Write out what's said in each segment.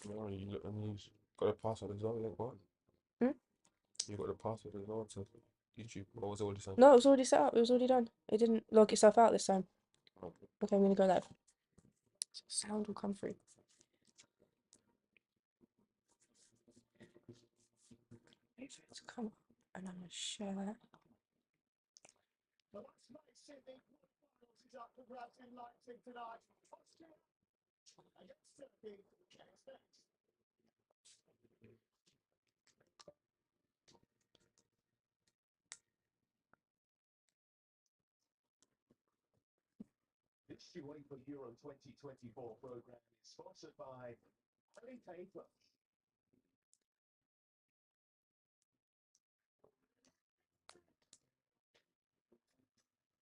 No, you look and you got a password as well, like what? Hmm? You got the password as well to YouTube. What was it all the same? No, it was already set up. It was already done. It didn't log itself out this time. Okay. Okay, I'm gonna go live. So sound will come through. Wait for it to come up, and I'm gonna share that. This UEFA Euro 2024 program is sponsored by antidote.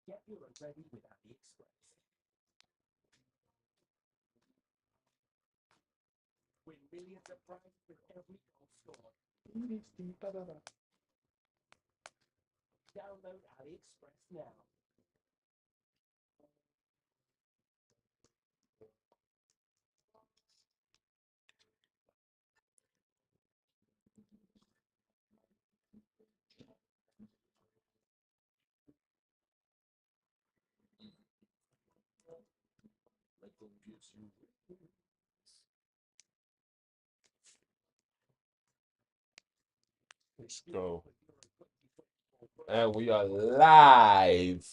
Get Euro ready with AliExpress. Win millions of prizes with every goal scored. Download AliExpress now. Let's go. And we are live.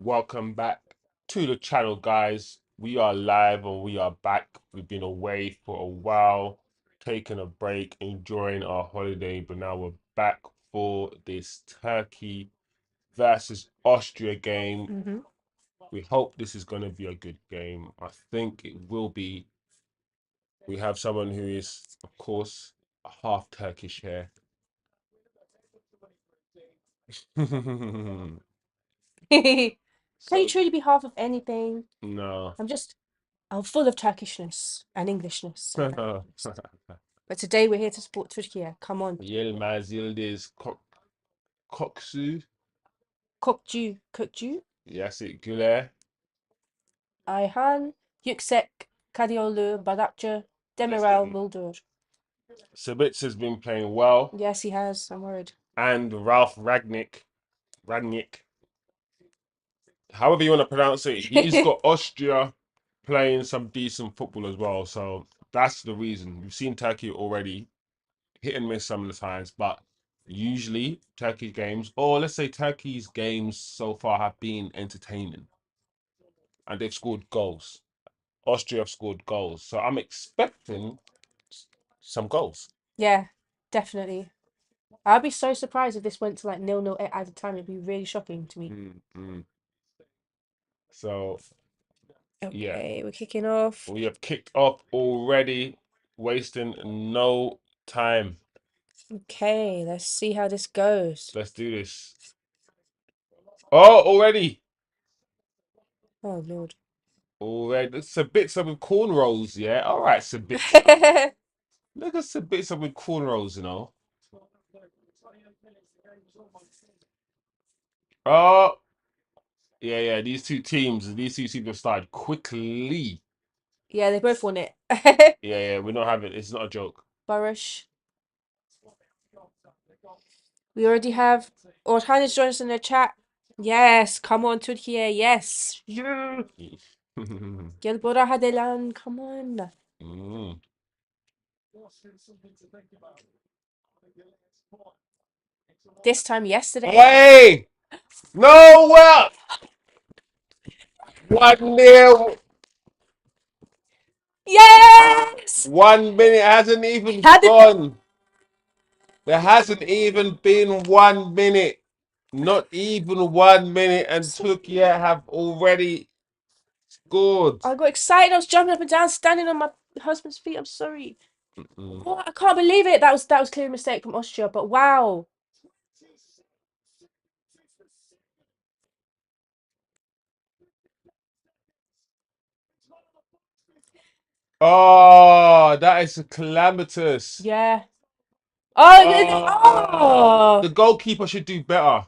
Welcome back to the channel, guys. We are live and we are back. We've been away for a while, taking a break, enjoying our holiday, but now we're back for this Turkey versus Austria game. Mm-hmm. We hope this is going to be a good game. I think it will be. We have someone who is, of course, half Turkish here. Can you So, truly be half of anything? no. I'm full of Turkishness and Englishness. But today we're here to support Türkiye. Come on. Yilmaz Yildiz Koksu. Kokcu. Yasit Güler. Ayhan. Yüksek. Kadiyolu. Barakçı. Demirel. Muldur. Sabitz has been playing well. Yes, he has. I'm worried. And Ralph Ragnick. However you want to pronounce it. He's got Austria playing some decent football as well. So that's the reason. We've seen Turkey already hit and miss some of the times, but usually Turkey's games, or let's say Turkey's games so far have been entertaining. And they've scored goals. Austria have scored goals. So I'm expecting some goals. Yeah, definitely. I'd be so surprised if this went to like 0-0 at a time. It'd be really shocking to me. So, yeah, Okay, we're kicking off. we have kicked off already, wasting no time. Okay, let's see how this goes. Let's do this. Oh, already. Oh, Lord. Already. Sabitzer with cornrows, yeah? All right, Sabitzer. Look at Sabitzer with cornrows, you know. Oh, yeah. These two teams have started quickly. Yeah, they both won it. Yeah, we don't have it. It's not a joke. Barush. We already have Orhan has joined us in the chat. Yes, come on, Türkiye. Yes. Yeah. Gel bora hadi lan. Come on. Mm. This time yesterday. Wait! No, well, 1-0. Yes! 1 minute hasn't even Had it. gone. There hasn't even been 1 minute. Not even 1 minute, and Turkey have already scored. I got excited. I was jumping up and down, standing on my husband's feet. I'm sorry. What? I can't believe it. That was clearly a mistake from Austria. But wow. Oh, that is calamitous. Yeah. Oh, The goalkeeper should do better.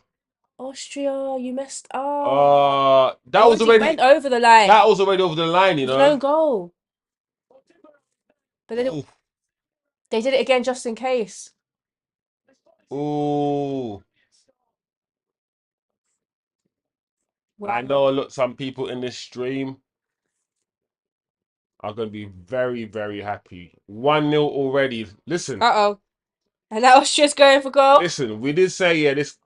Austria, you messed up. That was It went already over the line. over the line, It you was an own know. goal. But then Ooh, they did it again just in case. ooh. I Wow. know. Look, some people in this stream are going to be very, very happy. 1-0 already. Listen, Uh-oh. And now Austria's going for goal. listen. We did say this.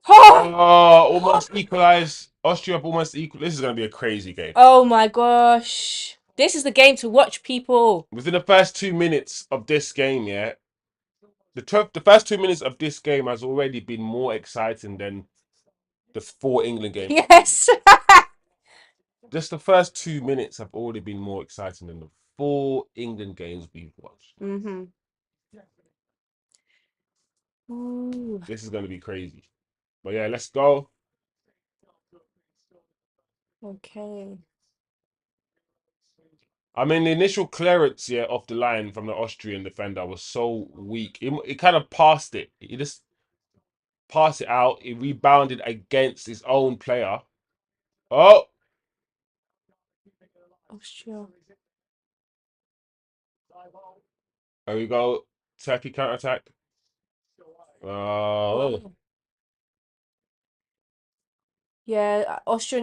Oh, Almost equalized. Austria have almost equal. This is going to be a crazy game. oh my gosh. This is the game to watch, people. Within the first 2 minutes of this game, yeah, the first 2 minutes of this game has already been more exciting than the 4 England games. Yes. Just the first 2 minutes have already been more exciting than the 4 England games we've watched. Mm-hmm. Ooh. This is going to be crazy. But yeah, let's go. Okay. I mean, the initial clearance here off the line from the Austrian defender was so weak. It kind of passed it. He just passed it out. It rebounded against his own player. Oh, Austria. there we go. Turkey counter attack. Oh, Wow. Yeah, Austria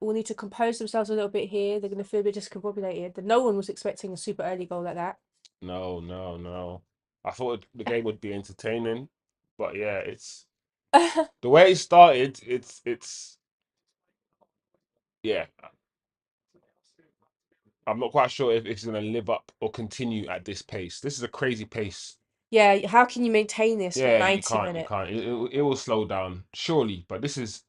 will need to compose themselves a little bit here. They're going to feel a bit discombobulated. No one was expecting a super early goal like that. no, no, no. I thought the game would be entertaining, but yeah, it's the way it started. It's yeah. I'm not quite sure if it's going to live up or continue at this pace. This is a crazy pace. Yeah, how can you maintain this for Yeah, you 90 can't, you minutes? can't. It will slow down, surely. But this is,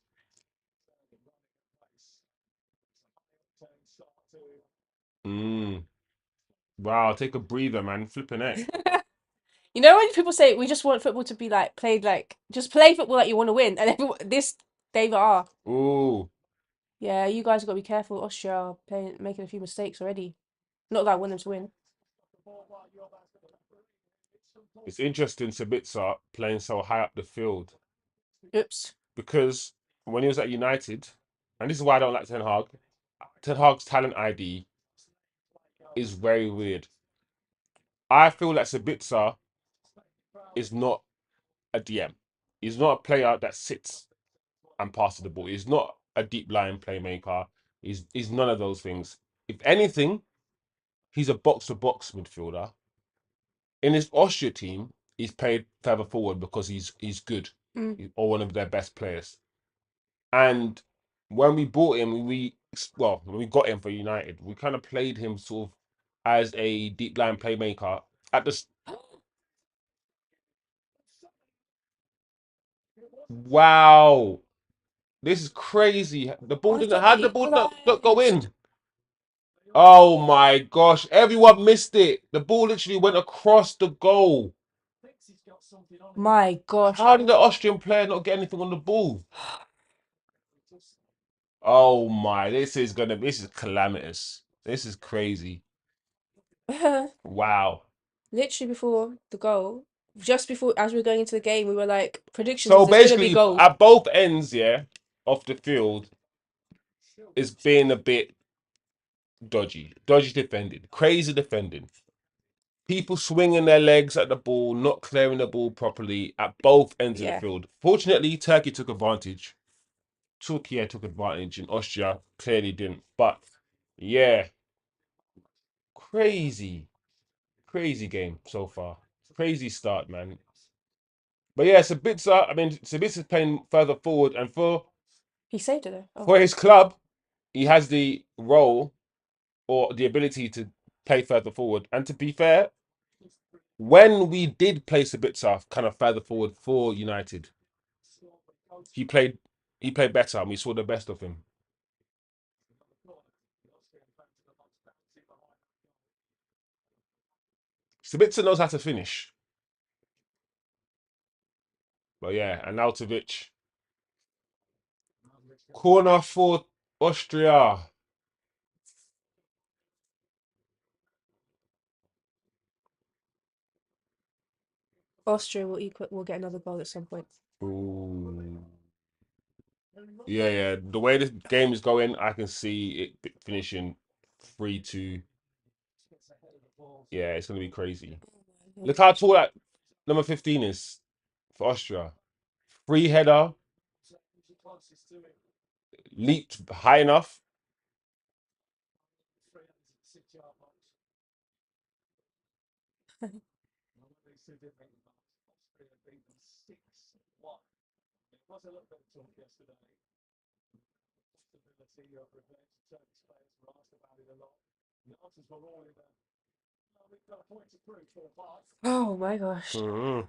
mm, wow, take a breather, man. Flipping it. You know when people say we just want football to be like played like just play football like you want to win, and everyone, this they are. Ooh, Yeah, you guys got to be careful. Austria are making a few mistakes already. Not that I want them to win. it's interesting Sabitzer playing so high up the field Oops. because when he was at United, and this is why I don't like Ten Hag, Ten Hag's talent ID is very weird. I feel that Sabitzer is not a DM. He's not a player that sits and passes the ball. He's not a deep line playmaker. He's none of those things. If anything, he's a box to box midfielder. In his Austria team, he's played further forward because he's good Mm. or one of their best players. And when we bought him, when we got him for United, we kind of played him sort of as a deep line playmaker at the. Wow, this is crazy. The ball I didn't. thought How they did the ball not go equalised. in? Oh my gosh, everyone missed it. The ball literally went across the goal. My gosh. How did the Austrian player not get anything on the ball? Oh my, this is calamitous. This is crazy. Wow. Literally before the goal, just before as we were going into the game, we were like predictions is So there's gonna be basically, goals. at both ends, yeah, of the field, it's been a bit dodgy. Dodgy defending, crazy defending. People swinging their legs at the ball, not clearing the ball properly at both ends of the Yeah. field. Fortunately, Turkey took advantage. Türkiye took advantage, and Austria clearly didn't. But yeah, crazy, crazy game so far. Crazy start, man. But yeah, Sabitzer. I mean, Sabitzer's playing further forward, and He saved it though. Oh. for his club, he has the role or the ability to play further forward. And to be fair, when we did play Sabitzer kind of further forward for United, he played better, and we saw the best of him. Sabitzer knows how to finish. But yeah, and Arnautovic. Corner for Austria. Austria will get another goal at some point. Ooh. Yeah, yeah. The way this game is going, I can see it finishing 3-2. Yeah, it's gonna be crazy. Look how tall that number 15 is for Austria. Free header, leaped high enough. Oh my gosh. Mhm.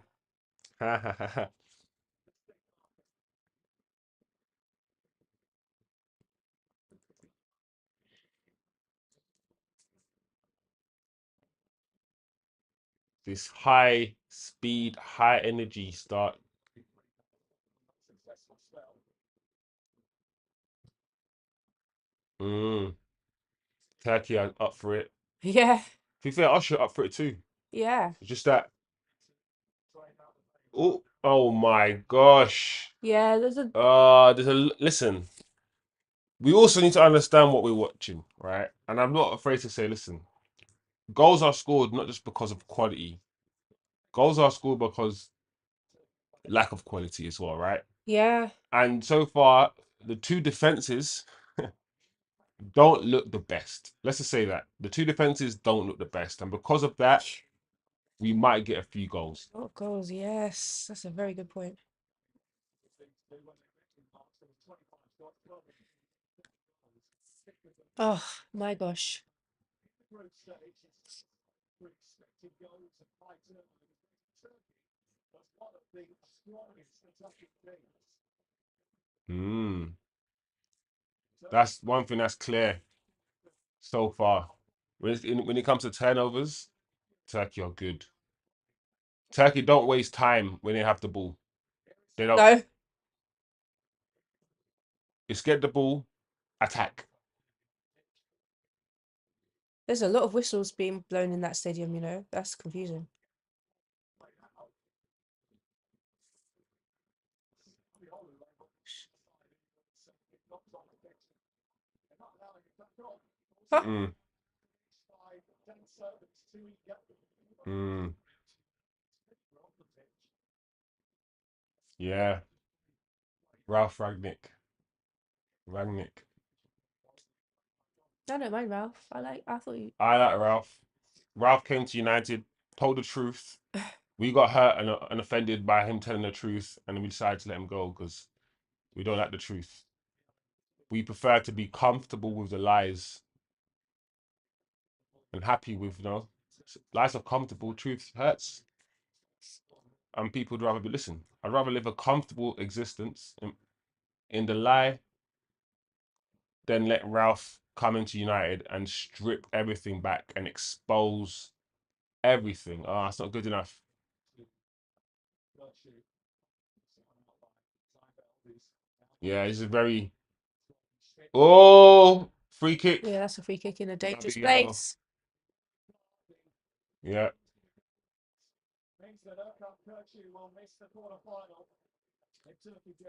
This high speed, high energy start. Mm. Turkey are up for it. Yeah, To be fair, Austria up for it too. yeah, It's just that. Oh my gosh. yeah. There's a Listen. We also need to understand what we're watching, right? And I'm not afraid to say, listen, goals are scored not just because of quality. Goals are scored because lack of quality as well, right? yeah, And so far, the two defenses don't look the best. Let's just say that the two defenses don't look the best, and because of that, we might get a few goals. oh goals. Yes, that's a very good point. Oh my gosh. Hmm, that's one thing that's clear so far. When it comes to turnovers, Turkey are good. Turkey don't waste time when they have the ball. They don't. No, Just get the ball, attack. there's a lot of whistles being blown in that stadium. You know, that's confusing. Huh? Mm, mm, yeah, Ralph Ragnick. Ragnick. I don't mind Ralph. I thought you. I like Ralph. Ralph came to United, told the truth. We got hurt and offended by him telling the truth, and we decided to let him go because we don't like the truth. We prefer to be comfortable with the lies and happy with, lies are comfortable, truth hurts. And people would rather be, listen, I'd rather live a comfortable existence in the lie than let Ralph come into United and strip everything back and expose everything. Ah, it's not good enough. Yeah, this is very. Oh, free kick. Yeah, that's a free kick in a dangerous Bloody hell. place. Yeah.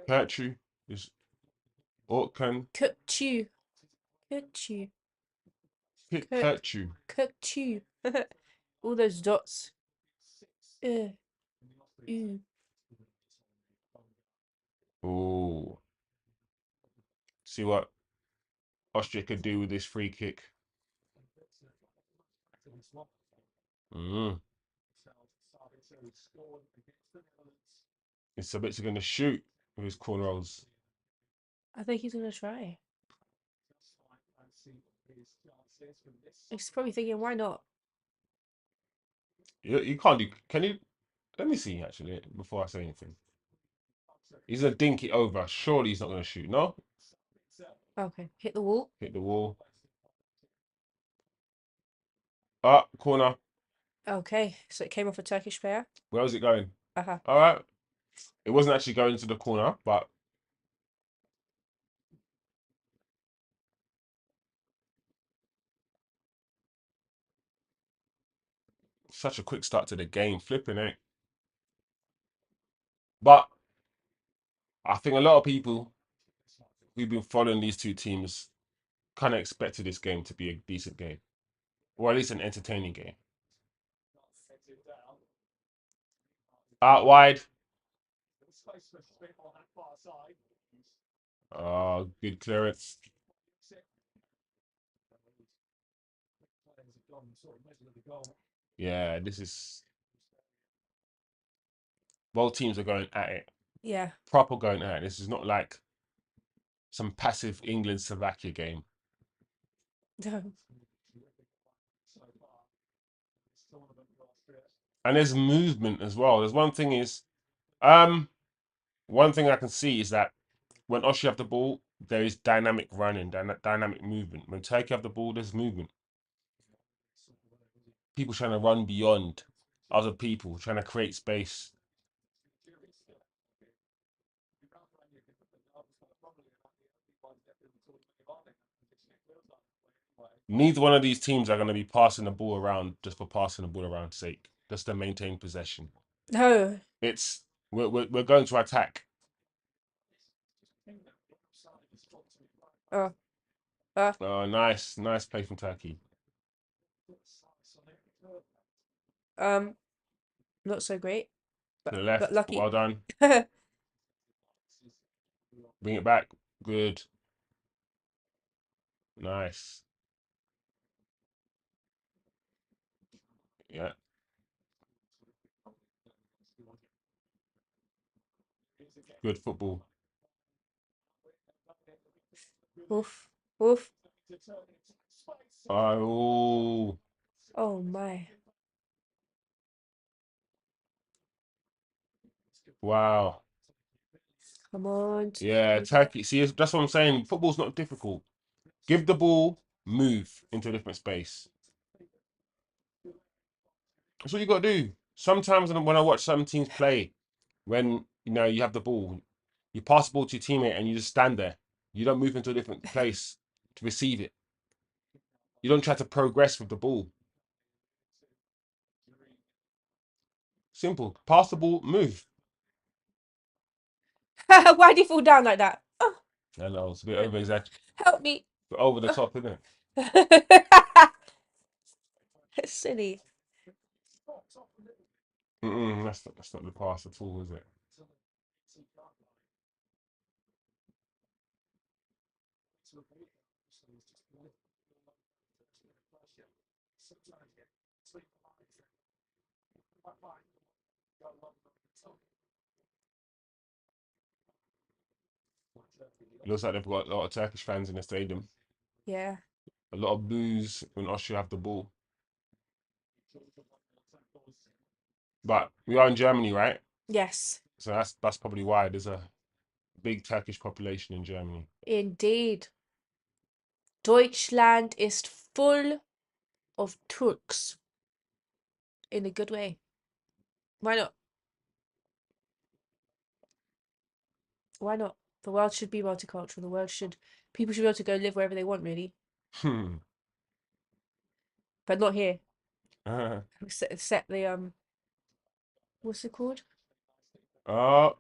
Perchu is Orkan. Cooked you. Cooked you. Cook. Perchu. Cooked you. All those dots. Ooh. Oh, see what Austria could do with this free kick. Mm. It's a bit going to shoot with his corner rolls. I think he's gonna try. He's probably thinking, why not? You can't do. Can you? Let me see actually before I say anything. He's gonna dink it over. Surely he's not going to shoot. No, Okay, hit the wall. hit the wall. Ah, corner. Okay, so it came off a Turkish player. Where was it going? Uh-huh. All right. It wasn't actually going to the corner, but such a quick start to the game. Flipping it. But I think a lot of people who've been following these two teams kind of expected this game to be a decent game, or at least an entertaining game. Out wide. Good clearance. Yeah, this is. Both teams are going at it. Yeah. Proper going at it. This is not like some passive England-Slovakia game. No. And there's movement as well. There's one thing I can see is that when Austria have the ball, there is dynamic running, dynamic movement. When Turkey have the ball, there's movement. People trying to run beyond other people, trying to create space. Neither one of these teams are going to be passing the ball around just for passing the ball around sake, just to maintain possession. No. It's we're going to attack. Oh. Oh, nice play from Turkey. Not so great. To the left, but lucky. well done. Bring it back. Good. Nice. Yeah. Good football. Oof. Oof. Oh. Oh my. Wow. Come on. Yeah, Turkey. See, that's what I'm saying. Football's not difficult. Give the ball, move into a different space. That's what you got to do. Sometimes when I watch some teams play, when you have the ball, you pass the ball to your teammate and you just stand there. You don't move into a different place to receive it. You don't try to progress with the ball. Simple. Pass the ball, move. Why do you fall down like that? Oh, I know, it's a bit over exaggerated. help me. Over the top, isn't it? It's silly. That's not the pass at all, is it? It looks like they've got a lot of Turkish fans in the stadium. Yeah. A lot of boos when Austria have the ball. But we are in Germany, right? Yes. So that's probably why there's a big Turkish population in Germany. Indeed. Deutschland ist full of Turks. In a good way. Why not? Why not? The world should be multicultural. People should be able to go live wherever they want, really. But not here. Set the what's it called? Oh,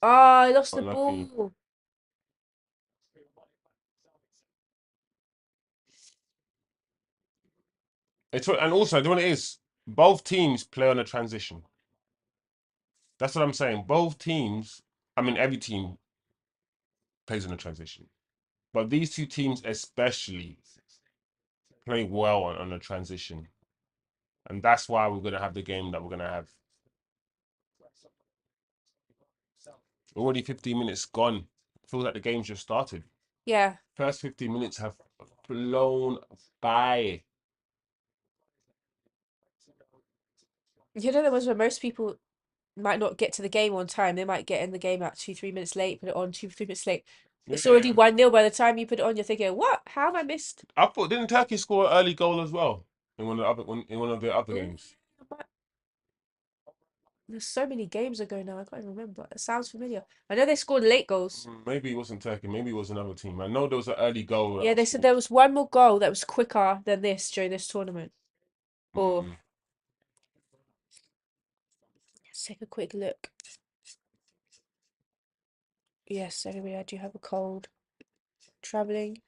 Oh, I lost the unlucky. ball. And also, do you know what it is? Both teams play on a transition. That's what I'm saying. Both teams, I mean, every team plays on a transition. But these two teams especially play well on a transition. And that's why we're going to have the game that we're going to have. Already 15 minutes gone. Feels like the game's just started. Yeah. First 15 minutes have flown by. You know, there was where most people might not get to the game on time. They might get in the game at 2-3 minutes late, put it on 2-3 minutes late. It's already 1-0 by the time you put it on. You're thinking, what? How have I missed? I thought, didn't Turkey score an early goal as well in one of the other Ooh, games? there's so many games ago now. I can't even remember. It sounds familiar. I know they scored late goals. Maybe it wasn't Turkey. Maybe it was another team. I know there was an early goal. Yeah, they said there was one more goal that was quicker than this during this tournament. Or Let's take a quick look. Yes, everybody, I do have a cold. Traveling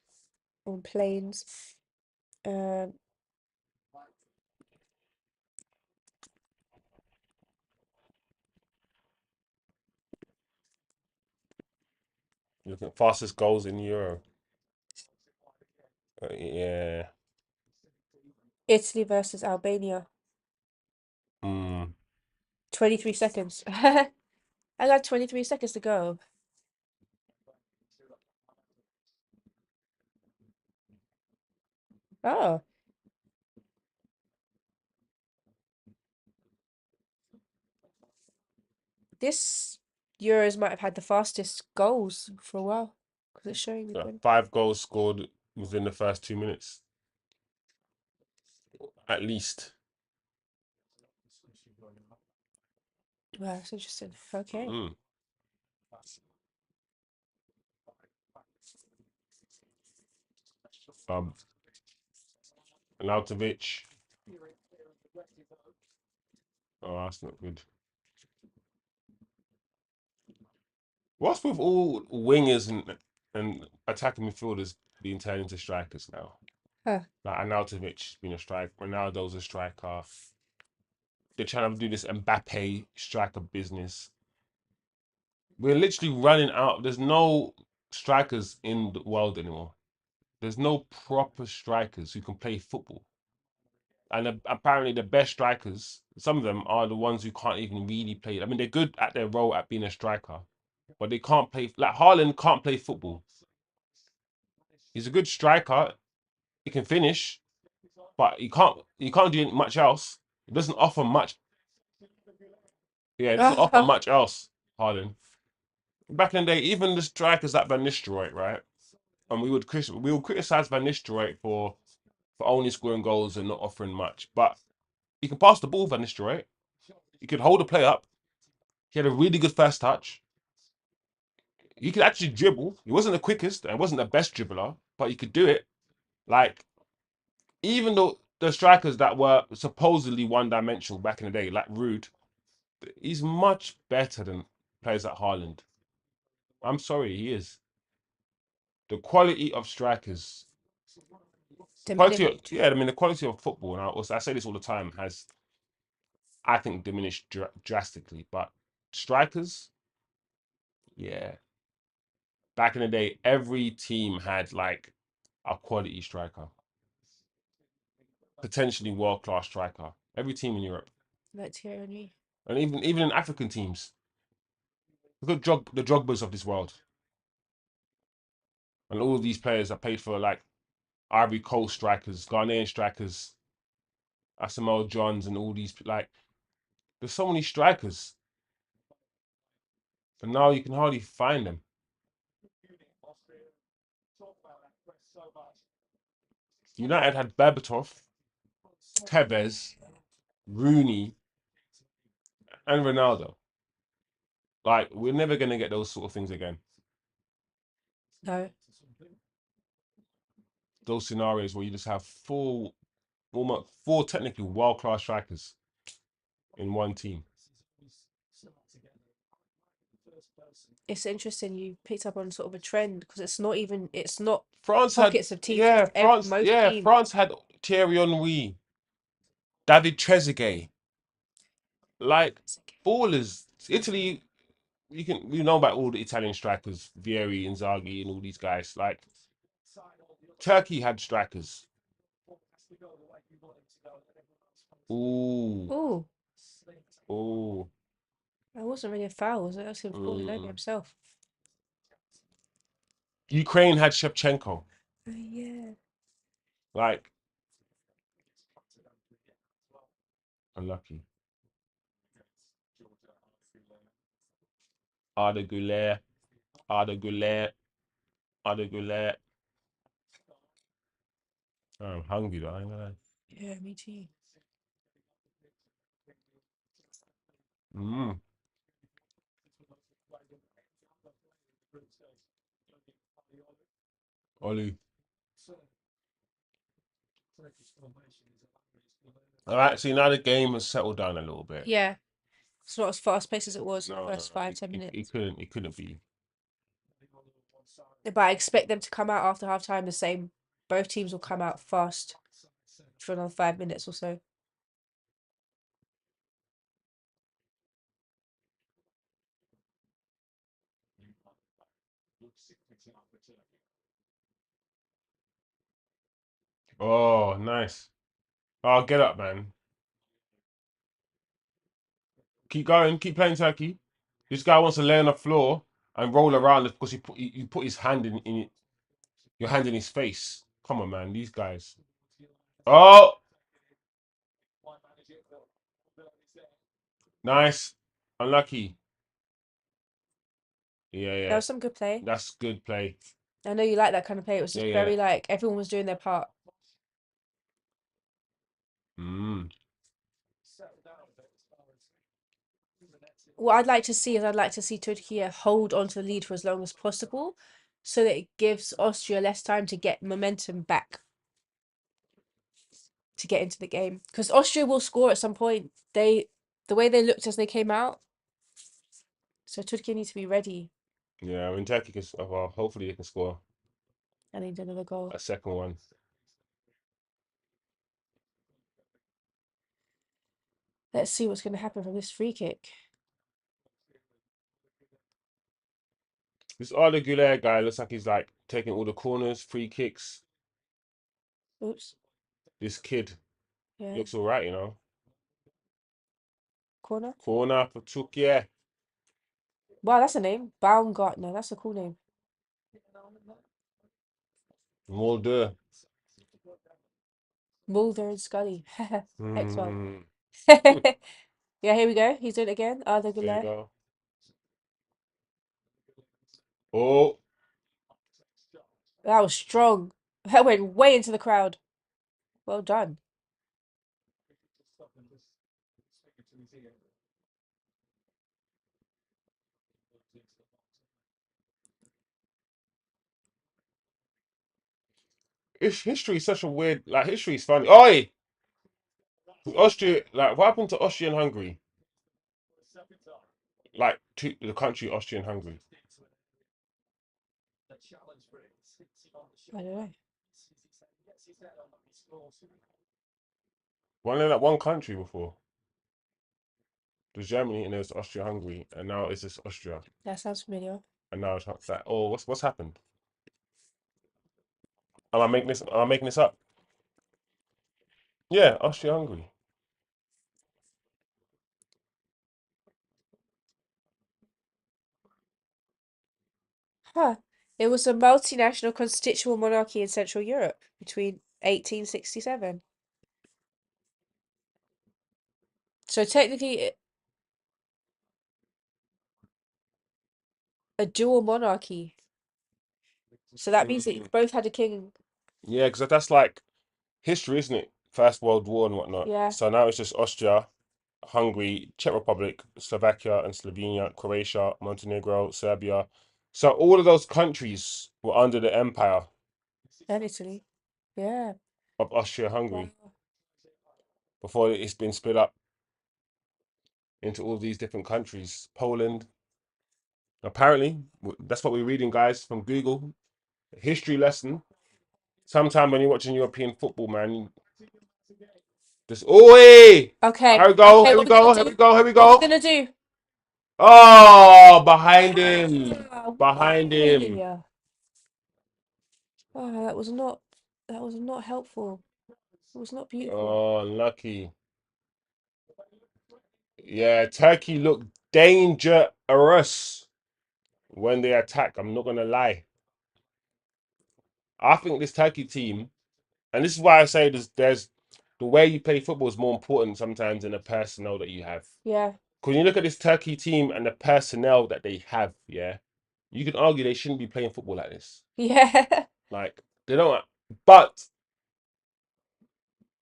on planes. Look at fastest goals in Euro. Yeah. Italy versus Albania. 23 seconds. I got 23 seconds to go. Oh. This Euros might have had the fastest goals for a while. Because it's showing me 20. 5 goals scored within the first 2 minutes. At least. Wow, that's interesting. Okay. Lautovic. Oh, that's not good. What's with all wingers and attacking midfielders being turned into strikers now? Huh. Like Arnautovic being a striker, Ronaldo's a striker. They're trying to do this Mbappe striker business. We're literally running out. There's no strikers in the world anymore. There's no proper strikers who can play football. And apparently the best strikers, some of them are the ones who can't even really play. I mean, they're good at their role at being a striker, but they can't play. Like Haaland can't play football. He's a good striker. He can finish, but he can't do much else. He doesn't offer much. Yeah, it doesn't offer much else, Haaland. Back in the day, even the strikers like Van Nistelrooy, right? And we would criticize Van Nistelrooy for only scoring goals and not offering much. But he can pass the ball, Van Nistelrooy. He could hold a play up. He had a really good first touch. He could actually dribble. He wasn't the quickest and wasn't the best dribbler, but he could do it. Like, even though the strikers that were supposedly one-dimensional back in the day, like Rude, he's much better than players like Haaland. I'm sorry, he is. The quality of strikers, Diminished. I mean, the quality of football, and I say this all the time, has, I think, diminished drastically. But strikers, yeah. Back in the day, every team had like a quality striker, potentially world-class striker. Every team in Europe, Like Thierry. and even in African teams. Look at the Drogbas of this world, and all of these players are paid for like Ivory Coast strikers, Ghanaian strikers, Asamoah Johns, and all these like. There's so many strikers, and now you can hardly find them. United had Berbatov, Tevez, Rooney, and Ronaldo. Like, we're never gonna get those sort of things again. No. Those scenarios where you just have almost four technically world-class strikers in one team. It's interesting you picked up on sort of a trend because it's not France pockets had of teams. It's most teams. France had Thierry Henry, David Trezeguet, like ballers. Italy, we know about all the Italian strikers, Vieri, Inzaghi, and all these guys. Like Turkey had strikers. Ooh, Ooh, ooh. that wasn't really a foul, was it? That's him falling over himself. Ukraine had Shevchenko. Oh, yeah. Like, unlucky. Arda Güler, Arda Güler, Arda Güler. I'm hungry though. I ain't gonna lie. Yeah, me too. Mm. Oli. All right, see now the game has settled down a little bit. Yeah. It's not as fast paced as it was No, first 5-10 minutes. It couldn't be. But I expect them to come out after half time the same. Both teams will come out fast for another 5 minutes or so. Oh, nice. Oh, get up, man. Keep going. Keep playing, Turkey. This guy wants to lay on the floor and roll around because you put his hand in your hand in his face. Come on, man. These guys. Oh, nice. Unlucky. Yeah, That yeah. was some good play. That's good play. I know you like that kind of play. It was just Yeah, very yeah. like everyone was doing their part. Mm. What I'd like to see is I'd like to see Türkiye hold on to the lead for as long as possible so that it gives Austria less time to get momentum back to get into the game. Because Austria will score at some point. The way they looked as they came out. So Türkiye need to be ready. Yeah, I mean, Turkey can. Well, hopefully, they can score I need another goal. a second one. Let's see what's going to happen from this free kick. This Arda Güler guy looks like he's like taking all the corners, free kicks. Oops. This kid Yeah. looks all right, you know. Corner. Corner for Türkiye. Wow, that's a name. Baumgartner. That's a cool name. Mulder. Mulder and Scully. X1. Mm, Yeah, here we go. He's doing it again. Arda there you Güler. go. Oh, That was strong. That went way into the crowd. Well done. history is such a weird. Like history is funny. Oi, Austria. Like what happened to Austria and Hungary? Like to the country Austria and Hungary. I don't know. One in that one country before. It was Germany and it was Austria Hungary and now it's just Austria That sounds familiar. and now it's that. Oh, what's happened? Am I making this? Am I making this up? Yeah, Austria Hungary. Huh. It was a multinational constitutional monarchy in Central Europe between 1867. So technically a dual monarchy. So that means that both had a king. Yeah, because that's like history, isn't it? First World War and whatnot. Yeah. So now it's just Austria, Hungary, Czech Republic, Slovakia and Slovenia, Croatia, Montenegro, Serbia. So all of those countries were under the empire And Italy. Yeah. of Austria-Hungary Wow. before it's been split up into all these different countries. Poland. Apparently, that's what we're reading, guys, from Google. History lesson. Sometime when you're watching European football, man, just oi! Okay. Here we go, Okay, here we what we're gonna go, here do? we go, here we What we're go. gonna do? Oh, behind him. Ah, Behind him. why? Oh, that was not helpful. It was not beautiful. Oh, lucky. Yeah, Turkey looked dangerous when they attack. I'm not gonna lie. I think this Turkey team, and this is why I say there's the way you play football is more important sometimes than the personnel that you have. Yeah. Because when you look at this Turkey team and the personnel that they have, yeah, you can argue they shouldn't be playing football like this. Yeah. Like they don't, but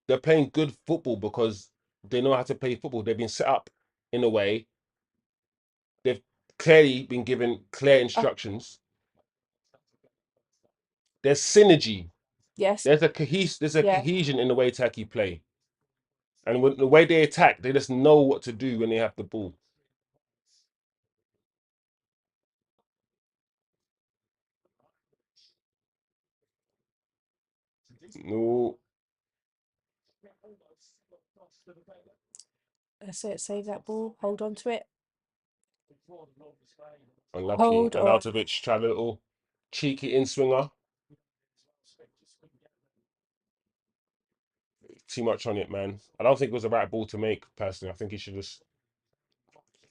they're playing good football because they know how to play football. They've been set up in a way. They've clearly been given clear instructions. There's synergy. Yes. There's a Yeah. cohesion in the way Turkey play, and when the way they attack, they just know what to do when they have the ball. No. That's it. Save that ball. Hold on to it. Unlucky. Hold on. Arnautovic tried a little cheeky in swinger. Too much on it, man. I don't think it was the right ball to make, personally. I think he should just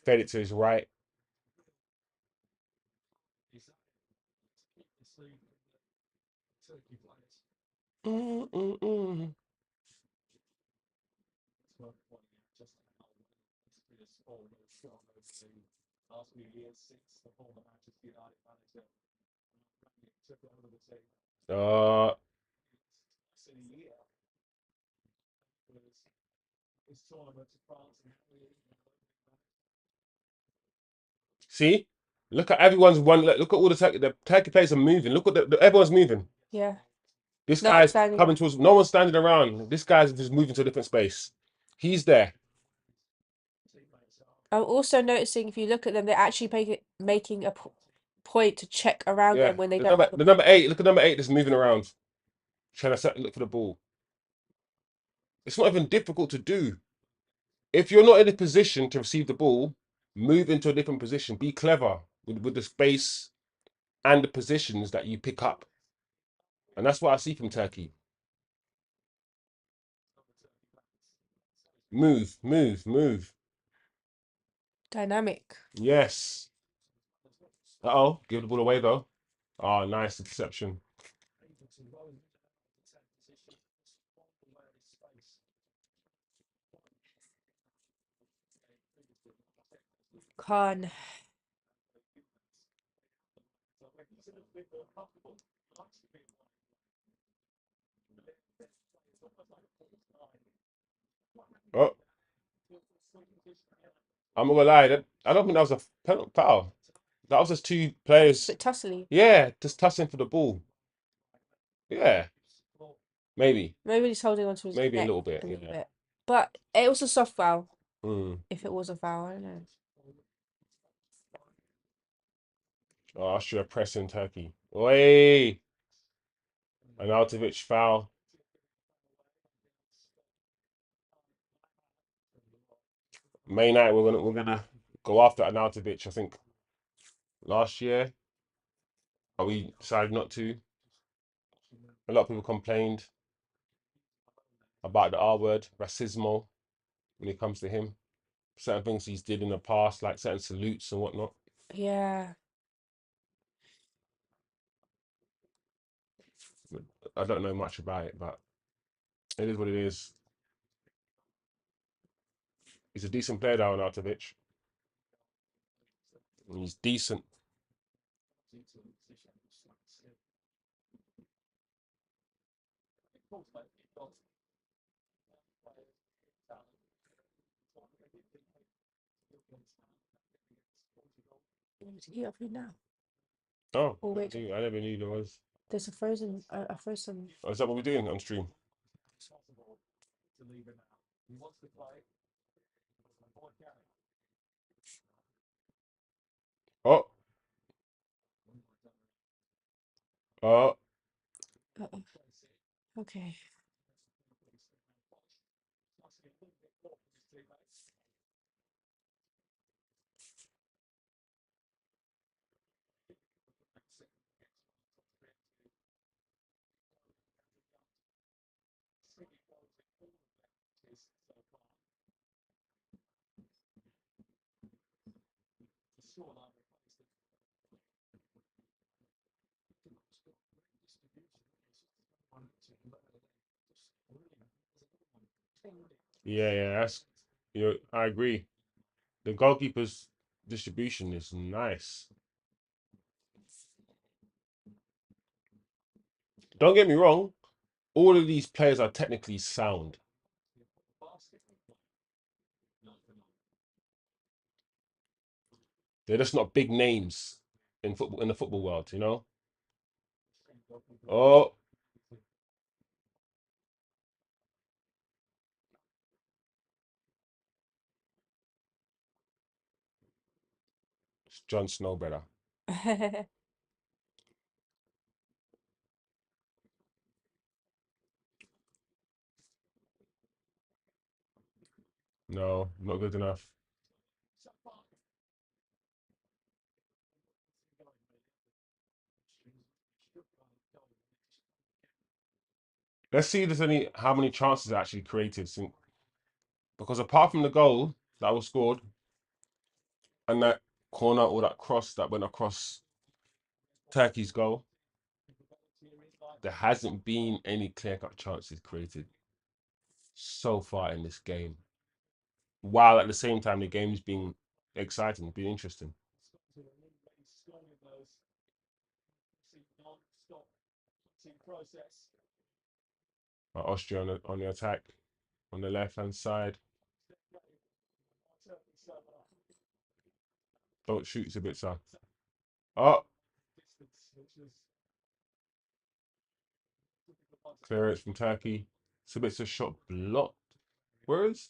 fed it to his right. Uh, see? Look at everyone's one. Look at all the Turkey players are moving. Look at everyone's moving. Yeah. This Not guy's standing. coming towards. No one's standing around. This guy's just moving to a different space. He's there. I'm also noticing if you look at them, they're actually making a point to check around Yeah. them when they don't have The number 8. Look at number 8 that's moving around, trying to look for the ball. It's not even difficult to do. If you're not in a position to receive the ball, move into a different position. Be clever with the space and the positions that you pick up. And that's what I see from Turkey. Move, move, move. Dynamic. Yes. Uh-oh. Give the ball away, though. Oh, nice interception. Khan. Oh, I'm not gonna lie. I don't think that was a penalty foul. That was just two It's a players. bit tussly. Yeah, just tussling for the ball. Yeah, maybe. Maybe he's holding on to his Maybe a neck little bit. a little Yeah. bit. But it was a soft foul. Mm. If it was a foul, I don't know. Oh, Austria pressing Turkey. Oi! Arnautovic foul. May night we're gonna go after Arnautovic. I think last year, but we decided not to. A lot of people complained about the R word, racismo, when it comes to him. Certain things he's did in the past, like certain salutes and whatnot. Yeah. I don't know much about it, but it is what it is. He's a decent player, though, Arnautovic. He's decent. Heat up now. Oh, Or wait. I never knew there was. There's a frozen. Oh, is that what we're doing on stream? Oh, oh, Uh-oh. Okay. yeah. I agree. The goalkeeper's distribution is nice. Don't get me wrong. All of these players are technically sound. They're just not big names in football, in the football world, you know. Oh, it's Jon Snow, brother. No, not good enough. Let's see if there's any how many chances are actually created because apart from the goal that was scored and that corner or that cross that went across Turkey's goal, there hasn't been any clear-cut chances created so far in this game. While at the same time the game's been exciting, been interesting. Austria on the attack on the left-hand side. Don't shoot, it's a bit sad. Oh, clearance from Turkey. It's a bit of shot blocked. Where is?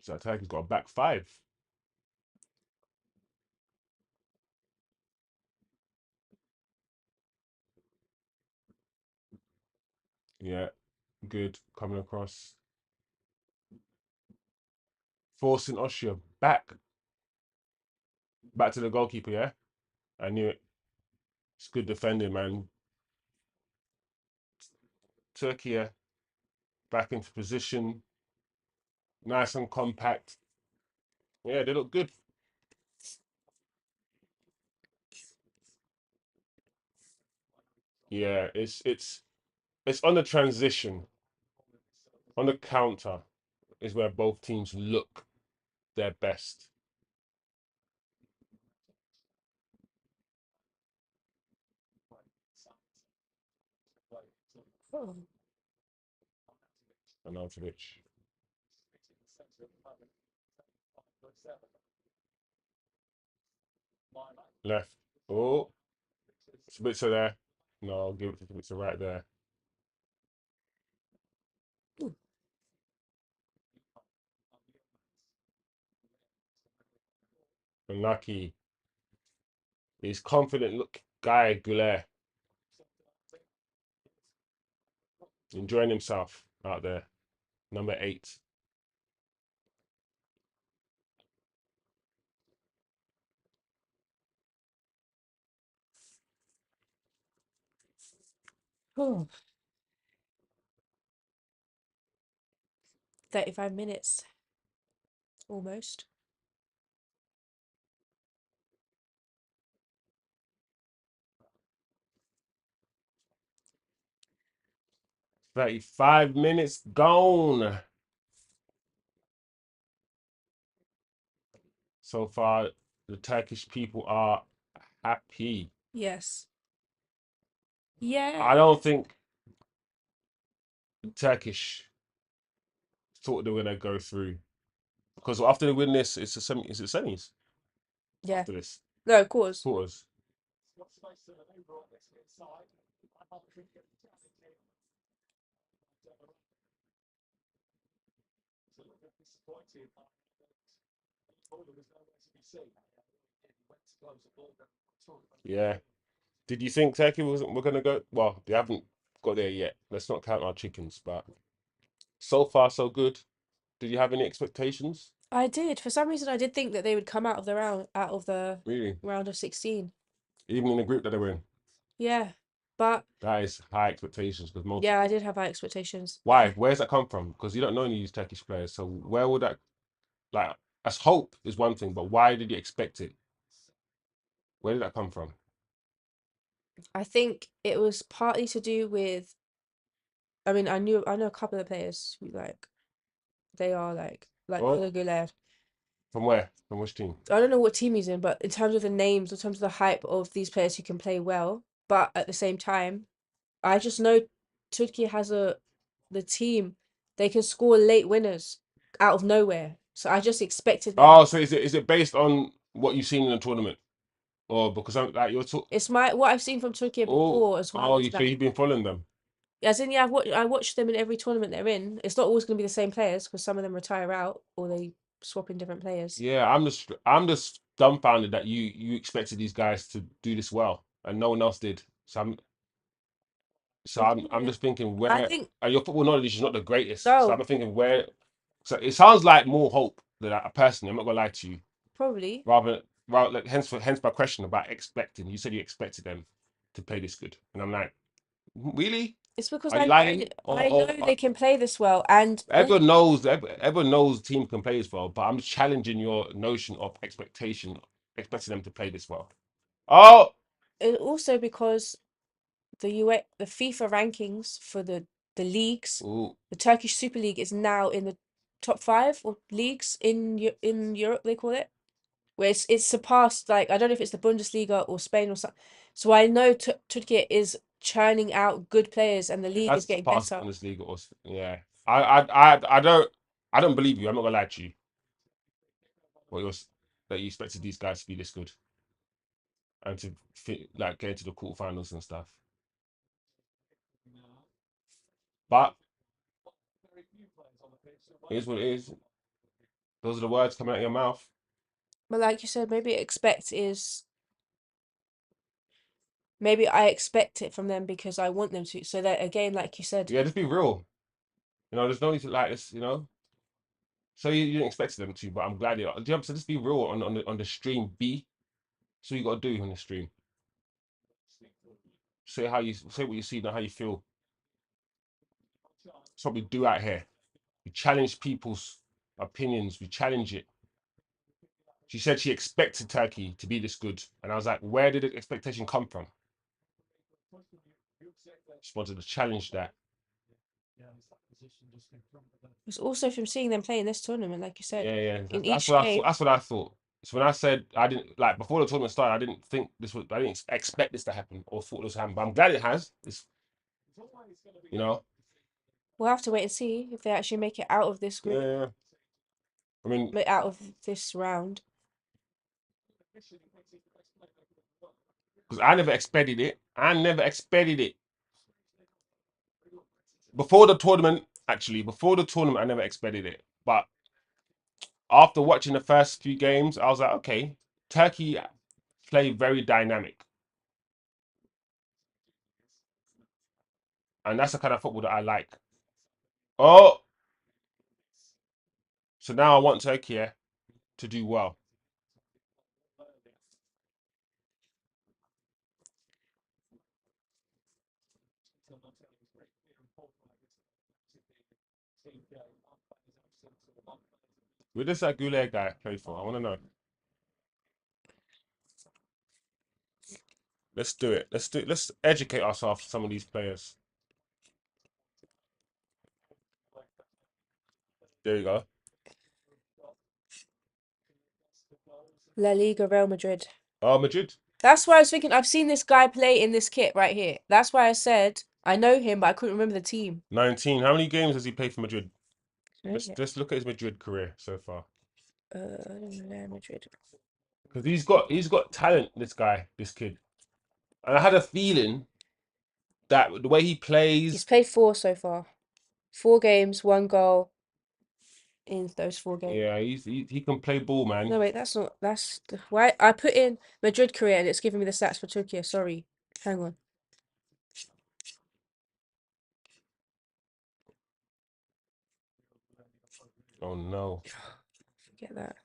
So Turkey's got a back five. Yeah, good coming across. Forcing Austria back to the goalkeeper. Yeah, I knew it. It's good defending, man. Türkiye back into position, nice and compact. Yeah, they look good. Yeah, it's on the transition, on the counter is where both teams look their best. Oh. Arnautovic. Left. Oh, it's a bit to there. No, I'll give it to Spitzer right there. Unlucky. He's confident look guy, Goulet. Enjoying himself out there. Number 8. Oh. 35 minutes. Almost. $35 minutes gone. So far, the Turkish people are happy. Yes. Yeah. I don't think the Turkish thought they were gonna go through because after they win this, it's a semi. Is it semis? Yeah. After this, No, of course. quarters. Yeah. Did you think Turkey were gonna go? Well, they haven't got there yet. Let's not count our chickens, but so far so good. Did you have any expectations? I did. For some reason, I did think that they would come out of the Really? round of 16. Even in the group that they were in? Yeah. But That is high expectations because most. yeah, I did have high expectations. Why? Where's that come from? Because you don't know any of these Turkish players. So where would that like? As hope is one thing, but why did you expect it? Where did that come from? I think it was partly to do with. I mean, I know a couple of players who they are like Oh, Goulet. from where? From which team? I don't know what team he's in, but in terms of the names, in terms of the hype of these players who can play well, but at the same time, I just know Turkey has the team. They can score late winners out of nowhere. So I just expected them. Oh, so is it based on what you've seen in the tournament, or because I'm like you're talking? It's what I've seen from Turkey Oh, before as well. oh, so you've been following them. As in, yeah, I watched them in every tournament they're in. It's not always going to be the same players because some of them retire out or they swap in different players. Yeah, I'm just dumbfounded that you expected these guys to do this well and no one else did. So So I'm just thinking I where think your football knowledge is not the greatest. So no, I'm thinking where. So it sounds like more hope than I personally. I'm not gonna lie to you. probably. Rather, like, hence my question about expecting. You said you expected them to play this good, and I'm like, really? It's because Are you lying? I know they can play this well, and Everyone knows the team can play this well, but I'm challenging your notion of expectation, expecting them to play this well. Oh, also because the FIFA rankings for the leagues, ooh, the Turkish Super League is now in the top 5 or leagues in Europe they call it, where it's surpassed, like, I don't know if it's the Bundesliga or Spain or something. So I know Turkey is churning out good players and the it league is has getting passed better. Bundesliga or yeah. I don't believe you. I'm not gonna lie to you. What you're that you expected these guys to be this good and to like get into the quarterfinals and stuff. But it is what it is. Those are the words coming out of your mouth. But like you said, maybe I expect it from them because I want them to. So that again, like you said, Yeah, just be real. There's no need to like this. So you didn't expect them to, but I'm glad you. So just be real on the stream. So you got to do on the stream. Say what you see, not how you feel. That's what we do out here. We challenge people's opinions. We challenge it. She said she expected Turkey to be this good, and I was like, where did the expectation come from? Just wanted to challenge that. it's also from seeing them play in this tournament, like you said, Yeah. in That's each what I thought. game. That's what I thought. So when I said I didn't like before the tournament started, I didn't think this was. I didn't expect this to happen or thought this would happen. But I'm glad it has. It's you know. We'll have to wait and see if they actually make it out of this group, Yeah. I mean, out of this round. because I never expected it. I never expected it before the tournament. Actually, before the tournament, I never expected it. But after watching the first few games, I was like, okay, Turkey play very dynamic, and that's the kind of football that I like. Oh, so now I want Turkey to do well. Where does that Goulet guy play for? I want to know. Let's do it. Let's educate ourselves to some of these players. There you go. La Liga, Real Madrid. Oh, Madrid. That's why I was thinking, I've seen this guy play in this kit right here. That's why I said I know him, but I couldn't remember the team. 19. How many games has he played for Madrid? Let's Okay. let's look at his Madrid career so far. Real Madrid. Because he's got talent, this kid. And I had a feeling that the way he He's plays, played 4 so far. 4 games, 1 goal in those 4 games. yeah, he can play ball, man. No, wait, that's not. That's why I put in Madrid career and it's giving me the stats for Turkey. Sorry. Hang on. Oh no. Forget that.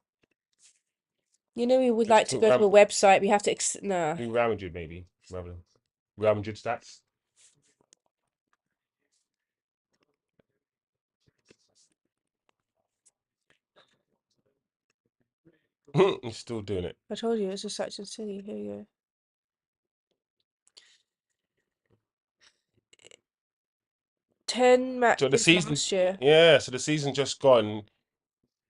You know, we would Just like to go to a website. We have to. Nah. do Real Madrid maybe. Real Madrid stats. He's still doing it. I told you it's just such a silly. Here you go. 10 So the matches season, last year. yeah. So the season just gone.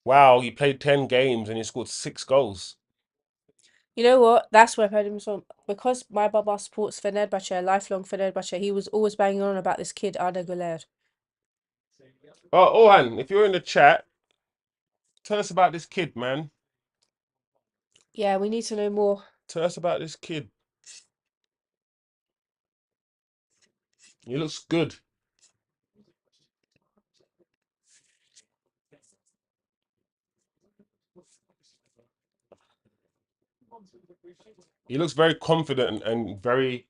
Wow, he played 10 games and he scored 6 goals. You know what? That's where I've heard him from. Because my baba supports Fenerbahce, lifelong Fenerbahce, he was always banging on about this kid, Arda Güler. Oh, Ohan, if you're in the chat, tell us about this kid, man. Yeah, we need to know more. Tell us about this kid. He looks good. He looks very confident and very.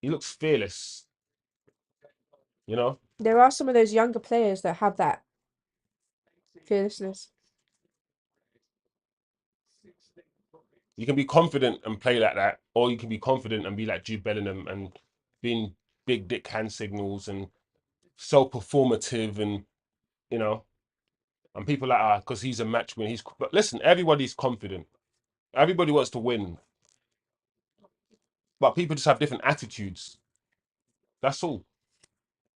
He looks fearless. You know, There are some of those younger players that have that fearlessness. you can be confident and play like that, or you can be confident and be like Jude Bellingham and being big dick hand signals and so performative, and you know, and people like because he's a match winner. But listen, everybody's confident. Everybody wants to win, but people just have different attitudes. That's all.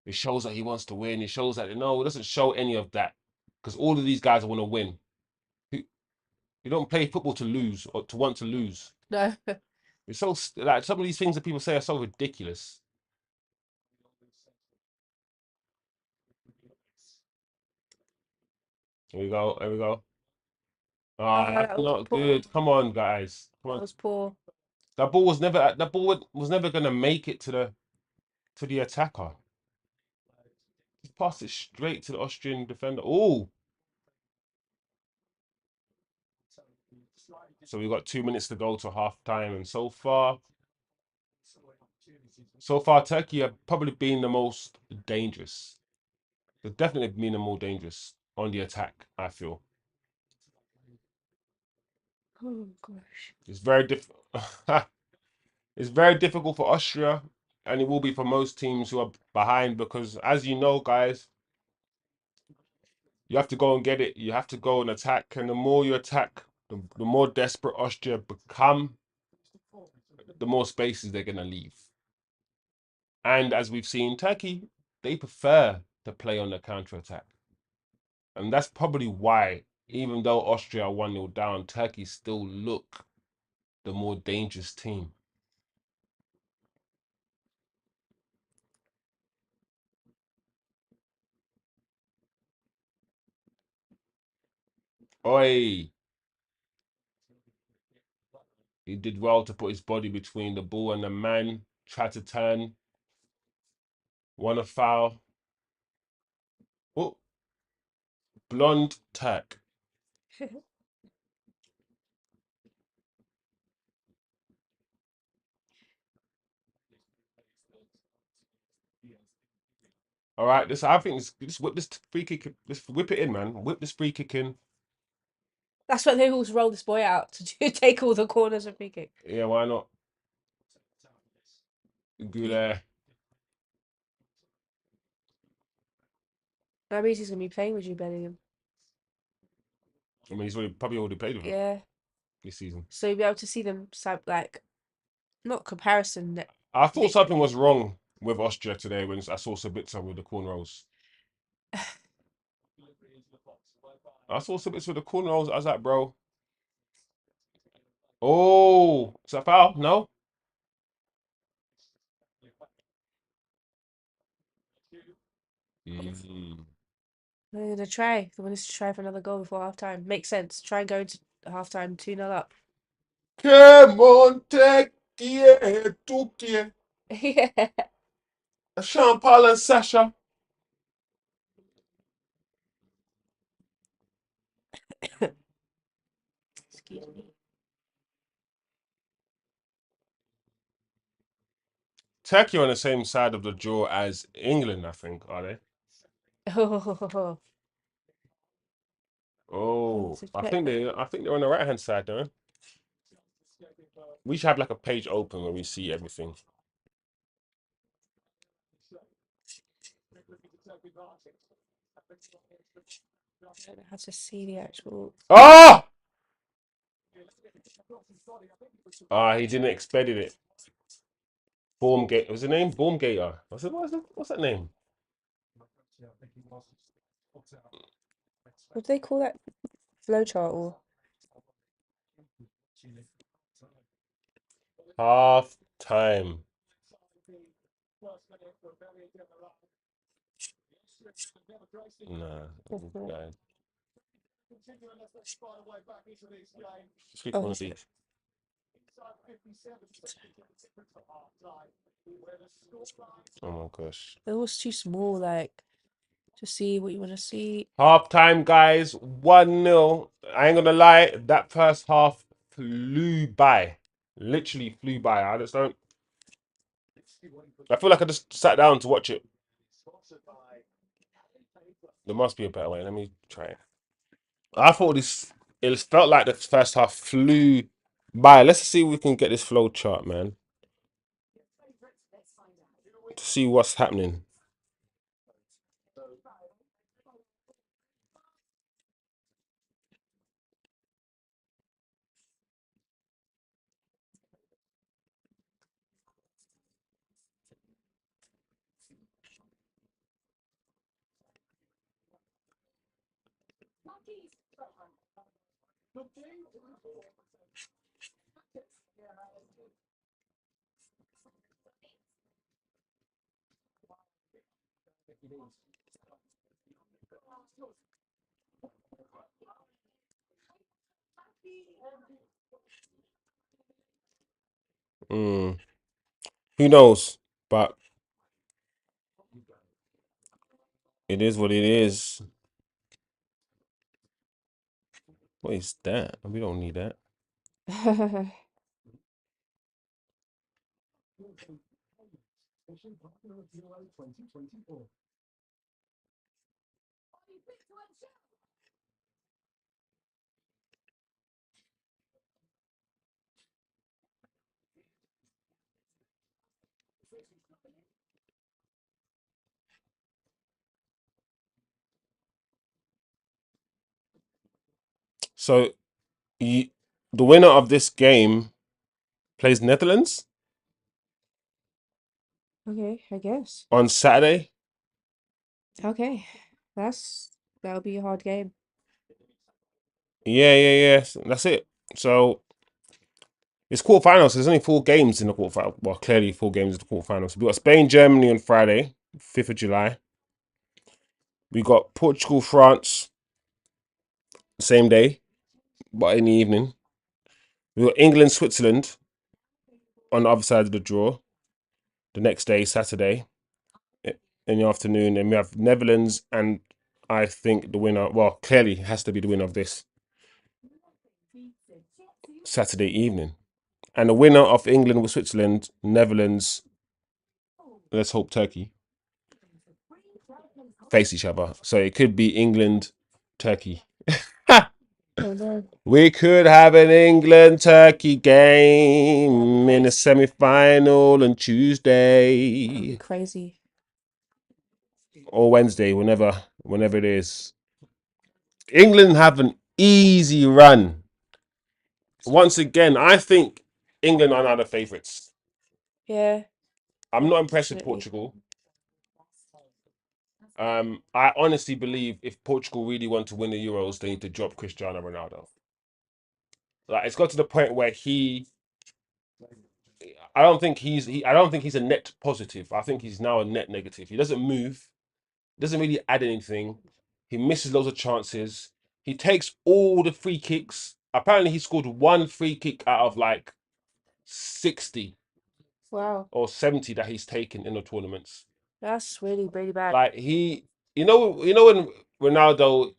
It shows that he wants to win. It shows that no, it doesn't show any of that because all of these guys want to win. You don't play football to lose or to want to lose. No. It's so like some of these things that people say are so ridiculous. Here we go. There we go. Oh, That's that was not poor. good. Come on, guys. Come That on. was poor. That ball was never gonna make it to the attacker. Just passed it straight to the Austrian defender. Oh, so we've got 2 minutes to go to half time, and so far, Turkey have probably been the most dangerous. They've definitely been the more dangerous on the attack, I feel. Oh gosh. It's very difficult. It's very difficult for Austria, and it will be for most teams who are behind because, as you know, guys, you have to go and get it. You have to go and attack, and the more you attack, the more desperate Austria become, the more spaces they're gonna leave. And as we've seen, Turkey, they prefer to play on the counter attack, and that's probably why, even though Austria are 1-0 down, Turkey still look the more dangerous team. Oi! He did well to put his body between the ball and the man. Tried to turn. Won a foul. Oh, blonde Turk. All right, I think this whip this free kick. This whip it in, man. Whip this free kick in. That's why they always roll this boy out to take all the corners and free kick. Yeah, why not? Good. That means he's gonna be playing with you, Bellingham. I mean, he's probably already played with him Yeah. this season. So you'll be able to see them like not comparison. I thought something was wrong with Austria today when I saw Sabitzer with the cornrows. I saw Sabitzer with the cornrows. I was like, bro. Oh, is that foul? No. Mm. They're gonna try. They want us to try for another goal before half time. Makes sense. Try and go into half time 2-0 up. Come on, Türkiye, Türkiye. Yeah. Sean Paul and Sasha. Excuse me. Turkey are on the same side of the draw as England, I think, are they? Oh, Oh, so I check. think they're on the right hand side, though. We should have like a page open where we see everything. I don't know how to see the actual. Oh! Ah, he didn't expect it. Baumgate. Was the name Baumgater? What's that name? What do they call that? Flowchart or? Half time. Nah, guys. Just click Oh, one of these. Oh my gosh. they're always too small, like to see what you want to see. Half time, guys. 1-0. I ain't gonna lie, that first half flew by. Literally flew by. I feel like I just sat down to watch it. There must be a better way. Let me try it. I thought this. It felt like the first half flew by. Let's see if we can get this flow chart, man, to see what's happening. Mm. Who knows? But it is what it is. What is that? We don't need that. So you, the winner of this game plays Netherlands Okay, I guess. on Saturday. Okay, that'll be a hard game. Yeah. That's it. So it's quarterfinals. So there's only 4 games in the quarterfinal. Well, clearly 4 games in the quarterfinals. We got Spain, Germany on Friday, 5th of July. We got Portugal, France, same day, but in the evening. We got England, Switzerland on the other side of the draw. The next day, Saturday, in the afternoon, and we have Netherlands, and I think the winner, well, clearly has to be the winner of this Saturday evening. And the winner of England with Switzerland, Netherlands, let's hope Turkey, face each other. So it could be England, Turkey. Oh no. We could have an England-Turkey game in the semi-final on Tuesday Crazy. or Wednesday, whenever it is. England have an easy run. Once again, I think England are now the favourites. Yeah, I'm not impressed with definitely. Portugal. I honestly believe if Portugal really want to win the Euros, they need to drop Cristiano Ronaldo. Like it's got to the point where I don't think he's a net positive. I think he's now a net negative. He doesn't move, doesn't really add anything. He misses loads of chances. He takes all the free kicks. Apparently, he scored 1 free kick out of like 60 Wow, or 70 that he's taken in the tournaments. that's really, really bad. Like you know when Ronaldo,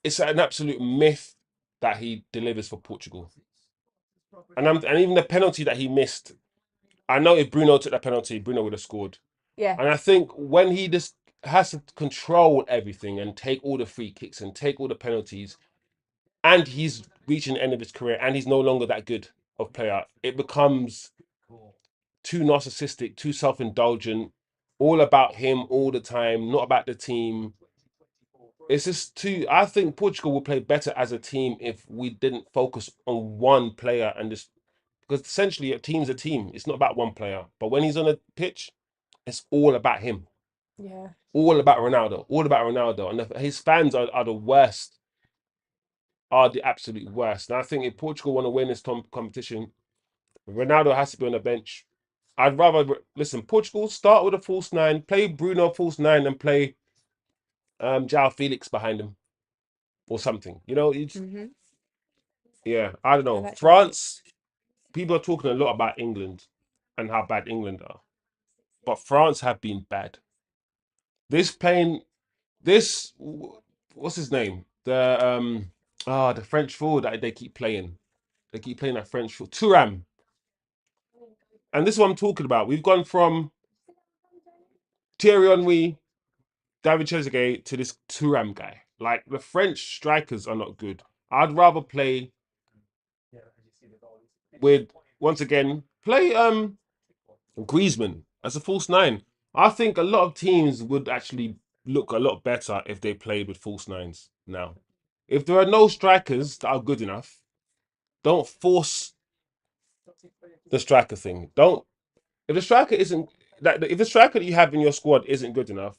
it's an absolute myth that he delivers for Portugal. And even the penalty that he missed, I know if Bruno took that penalty, Bruno would have scored. Yeah, And I think when he just has to control everything and take all the free kicks and take all the penalties, and he's reaching the end of his career and he's no longer that good of player, it becomes too narcissistic, too self-indulgent, all about him all the time, not about the team. It's just too. I think Portugal will play better as a team if we didn't focus on one player and just because essentially a team's a team. It's not about one player. But when he's on a pitch, it's all about him. yeah. All about Ronaldo. All about Ronaldo. And his fans are the worst. Are the absolute worst. And I think if Portugal want to win this competition, Ronaldo has to be on the bench. I'd rather listen. Portugal start with a false nine, play Bruno false nine, and play João Felix behind him or something. You know, Mm-hmm. yeah. I don't I know. like Joe France. People are talking a lot about England and how bad England are, but France have been bad. This playing this what's his name? The French forward that they keep playing. They keep playing that French forward. Thuram. And this is what I'm talking about. We've gone from Thierry Henry David Trezeguet to this Thuram guy. Like, the French strikers are not good. I'd rather play with, once again, play Griezmann as a false nine. I think a lot of teams would actually look a lot better if they played with false nines now. If there are no strikers that are good enough, don't force the striker thing. Don't, if the striker isn't that, if the striker that you have in your squad isn't good enough,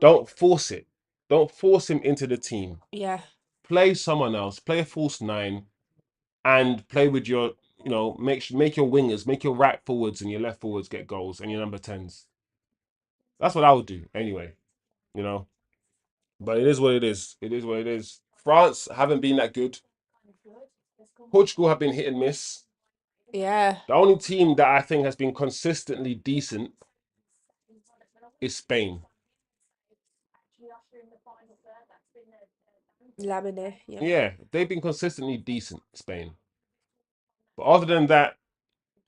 don't force it. Don't force him into the team. Yeah. Play someone else. Play a false nine, and play with your, make your wingers, make your right forwards and your left forwards get goals, and your number 10s. That's what I would do anyway. You know, but it is what it is. It is what it is. France haven't been that good. Portugal have been hit and miss. Yeah. The only team that I think has been consistently decent is Spain. Lamine. Yeah. Yeah, they've been consistently decent, Spain. But other than that,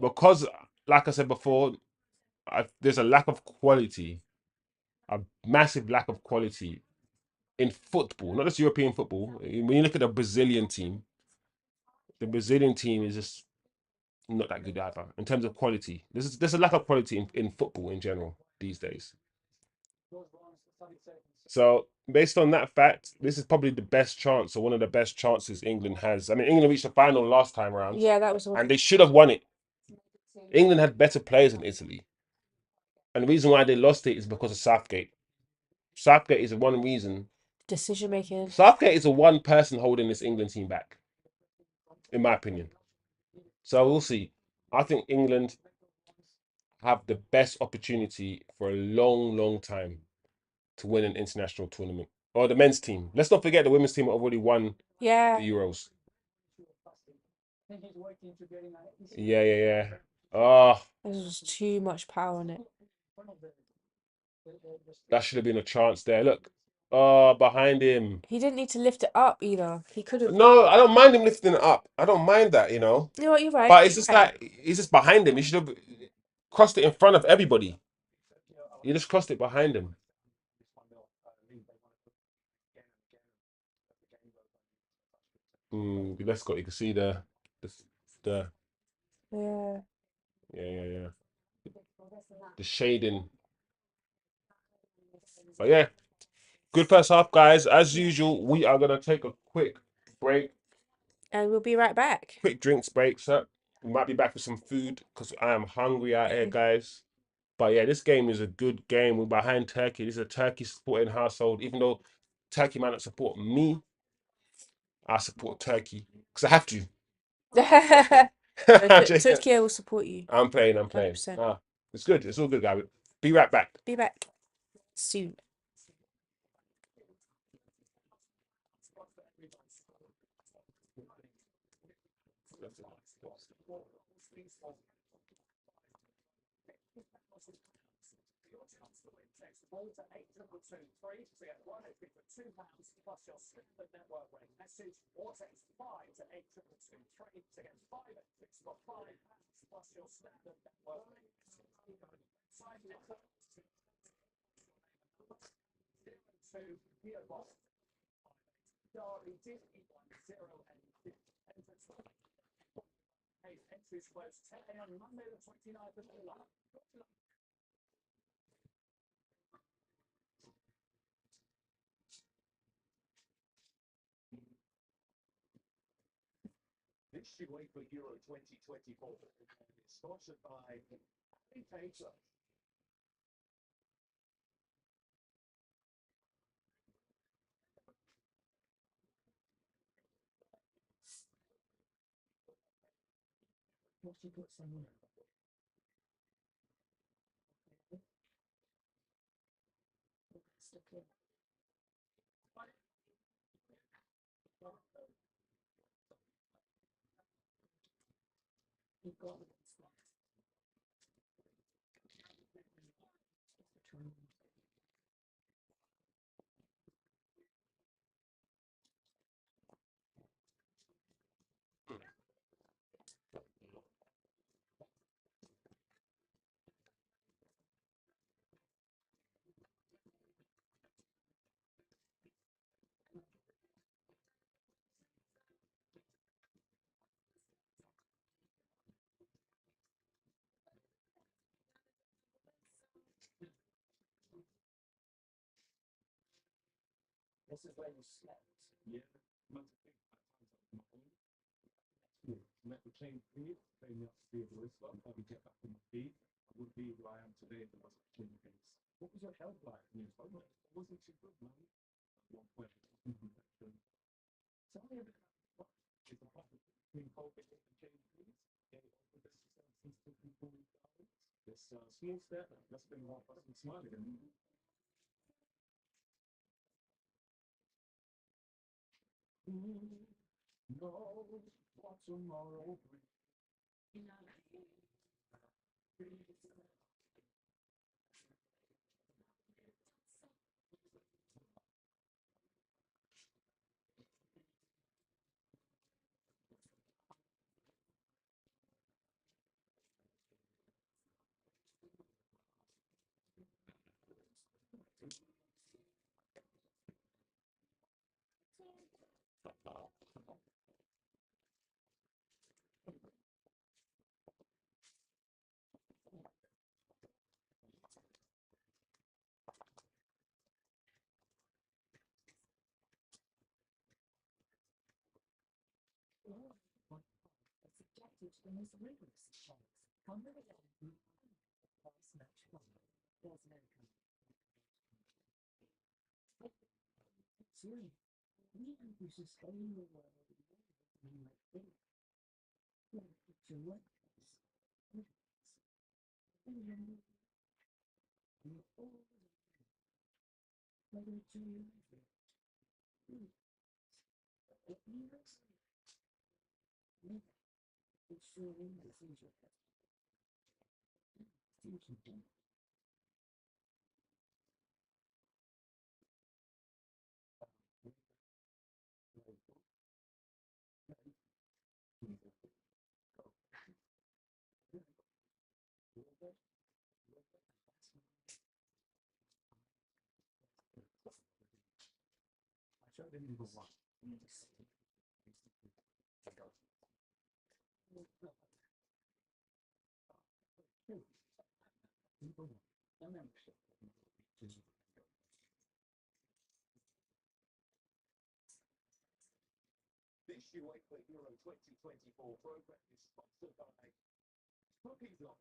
because, like I said before, there's a lack of quality, a massive lack of quality in football, not just European football. When you look at the Brazilian team is just not that good either in terms of quality. There's a lack of quality in football in general these days. So based on that fact, this is probably the best chance, or one of the best chances England has. I mean, England reached the final last time around, Yeah, that was and they should have won it. England had better players than Italy, and the reason why they lost it is because of Southgate. Southgate is the one reason. decision making. Southgate is the one person holding this England team back, in my opinion. So we'll see. I think England have the best opportunity for a long, long time to win an international tournament. Or the men's team. Let's not forget the women's team have already won Yeah. the Euros. Yeah. Oh, There's just too much power on it. that should have been a chance there. Look. Oh, behind him. He didn't need to lift it up either. He could have. No, I don't mind him lifting it up. I don't mind that, You know what? You're right. But it's You're just right. like, he's just behind him. He should have crossed it in front of everybody. You just crossed it behind him. Let's go. You can see the Yeah. yeah. The shading. But yeah, good first half, guys. As usual, we are gonna take a quick break, And we'll be right back. quick drinks break. So we might be back with some food because I am hungry out here, guys. But yeah, this game is a good game. We're behind Turkey. This is a Turkey supporting household. Even though Turkey might not support me, I support Turkey because I have to. Türkiye will support you. I'm playing. 100%. It's good. It's all good, guys. Be right back. Be back soon. This UEFA Euro 2024 is sponsored by antidote. This is where you slept. Yeah. Let me change feet, train up to be a voice, let me get back on my feet. I would be who I am today if I wasn't clean against. What was your health like when you was like, it wasn't too good, man. At one point, tell me a bit about what is the problem between COVID and change feet? Yeah, over the since the people this small step, that's been one person smiling. No, what tomorrow brings. Subjected to the most rigorous checks. Come with it and price match one. There's no Siri, we think we should stay in the world and like this. Like it's your workplace. Whether it's your life. It means it's sure this is your future. I showed him number one. This UEFA Euro 2024 program is sponsored by Cookies.com.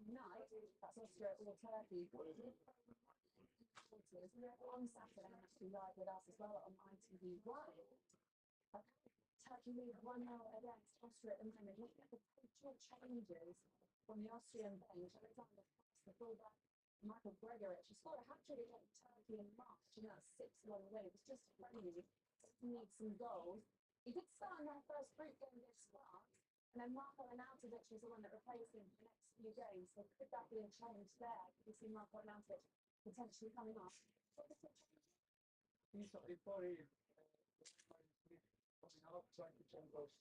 Night, that's Austria or Turkey. On Saturday, I'm actually live with us as well on ITV1. Turkey lead 1-0 against Austria at the moment. Looking at the cultural changes from the Austrian bench, Alexander Fox, the fullback, Michael Gregory, she scored a hat-trick against Turkey in March. You know, 6-1 win. It was just friendly. He needs some goals. He did start in their first group game this start, and then Marco Arnautovic was the one that replaced him for the next few games. So could that be a change there? Could you see Marco Arnautovic potentially coming off? He's got his body coming up, trying to change those.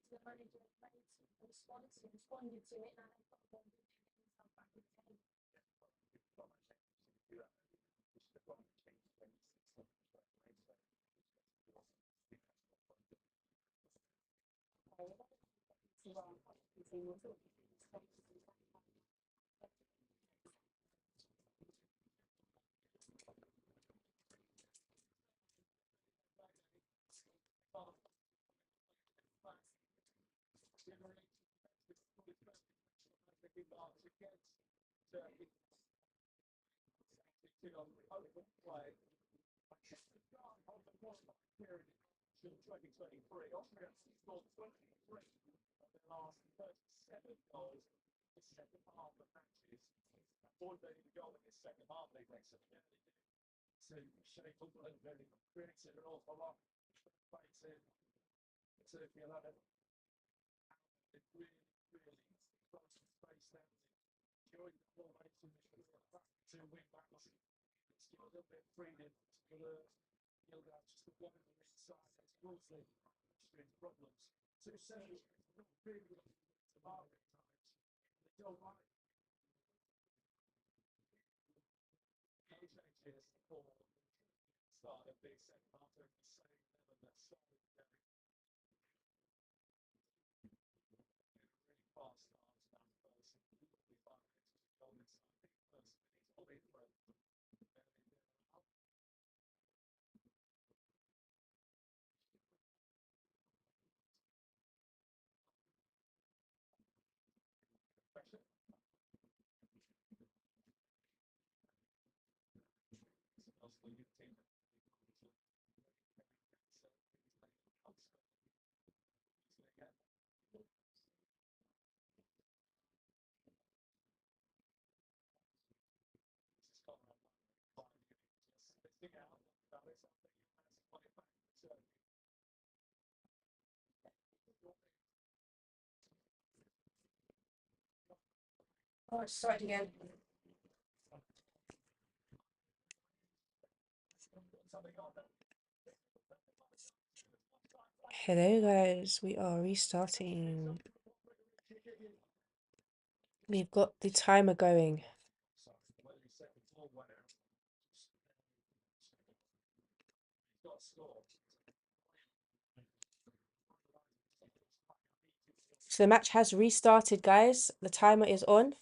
The manager responded to it, and I thought they'd be getting himself back in the game. Austria scored 23 of their last 37 goals in the second half of matches. Avoid letting the goal in this second half, they make some shape up a little bit. It created an awful lot of space in Turkey 11. It really, really close to space there. During the formation, back to wing backs. It's got a little bit of freedom to Gilgad just the one on the inside. It's mostly Austrian problems. Two serves, not really good to mark at times. They don't like no changes for start a big set after the same level that started the game. Really fast starts that first. Lovely five minutes to go inside. I think first minutes all in for pressure. Also, the youth team. Oh, it's starting again. Hello guys, we are restarting. We've got the timer going. So the match has restarted, guys. The timer is on.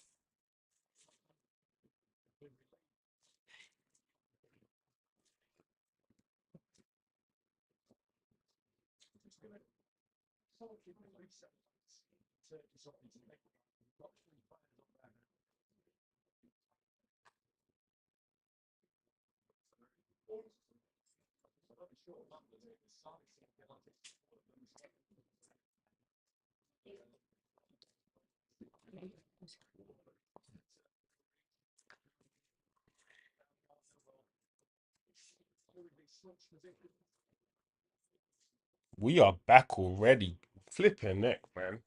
We are back already. Flipping neck, man.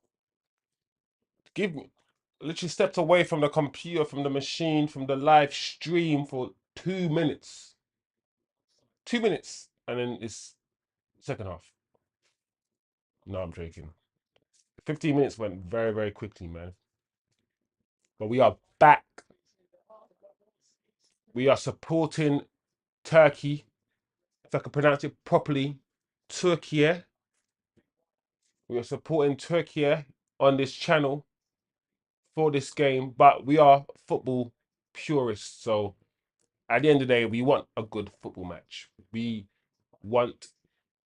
Give me literally stepped away from the computer, from the machine, from the live stream for 2 minutes. 2 minutes. And then it's second half. No, I'm joking. 15 minutes went very, very quickly, man. But we are back. We are supporting Turkey. If I can pronounce it properly, Türkiye. We are supporting Türkiye on this channel for this game, but we are football purists. So at the end of the day, we want a good football match. We want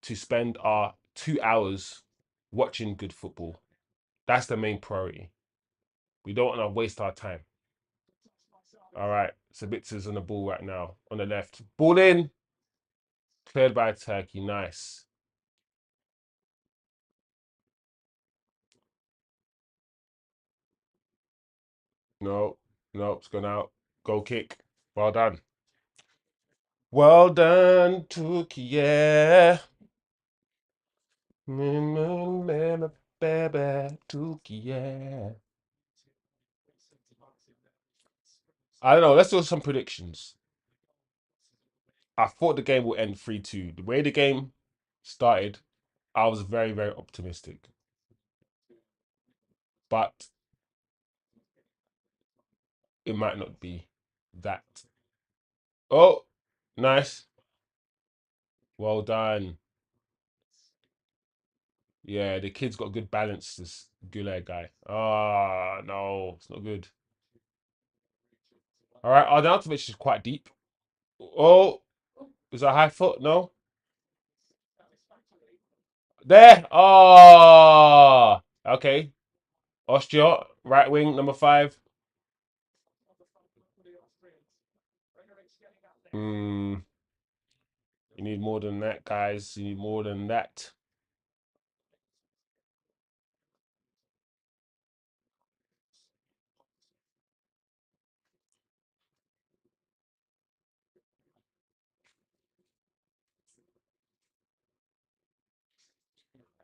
to spend our 2 hours watching good football. That's the main priority. We don't want to waste our time. All right, Sabitzer's on the ball right now, on the left. Ball in. Cleared by Turkey. Nice. No, it's gone out. Goal kick. Well done. Well done, Türkiye. Baby, Türkiye. I don't know. Let's do some predictions. I thought the game will end 3-2. The way the game started, I was very, very optimistic. But it might not be that. Oh, nice. Well done. Yeah, the kid's got good balance, this Gulag guy. Ah, no, it's not good. All right, Arnautovic is quite deep. Oh, is that high foot? No. There. Oh, okay. Austria, right wing, number 5. You need more than that, guys. You need more than that.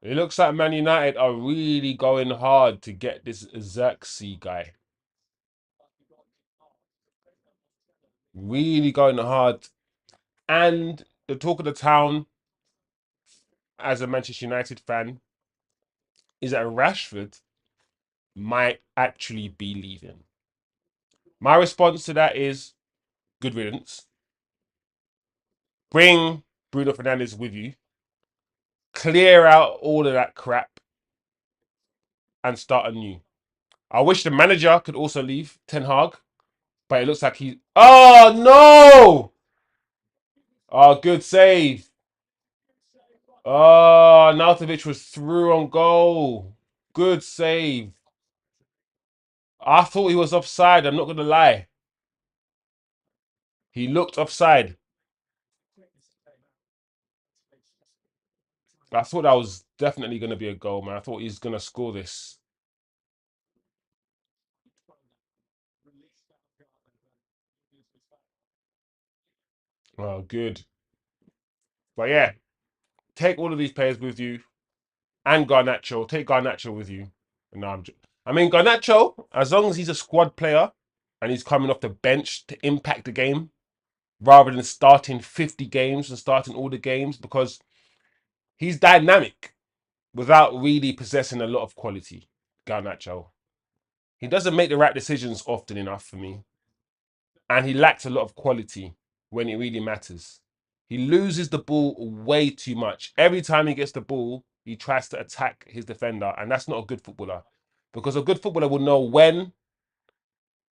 It looks like Man United are really going hard to get this Xerxes guy. Really going hard. And the talk of the town, as a Manchester United fan, is that Rashford might actually be leaving. My response to that is good riddance. Bring Bruno Fernandes with you. Clear out all of that crap and start anew. I wish the manager could also leave, Ten Hag, but it looks like he. Oh no! Oh, good save. Oh, Nautovic was through on goal. Good save. I thought he was offside. I'm not going to lie. He looked offside. I thought that was definitely going to be a goal, man. I thought he's going to score this. Oh, good. But yeah, take all of these players with you. And Garnacho. Take Garnacho with you. No, I mean, Garnacho, as long as he's a squad player and he's coming off the bench to impact the game, rather than starting 50 games and starting all the games, because he's dynamic without really possessing a lot of quality. Garnacho. He doesn't make the right decisions often enough for me. And he lacks a lot of quality when it really matters. He loses the ball way too much. Every time he gets the ball, he tries to attack his defender. And that's not a good footballer. Because a good footballer will know when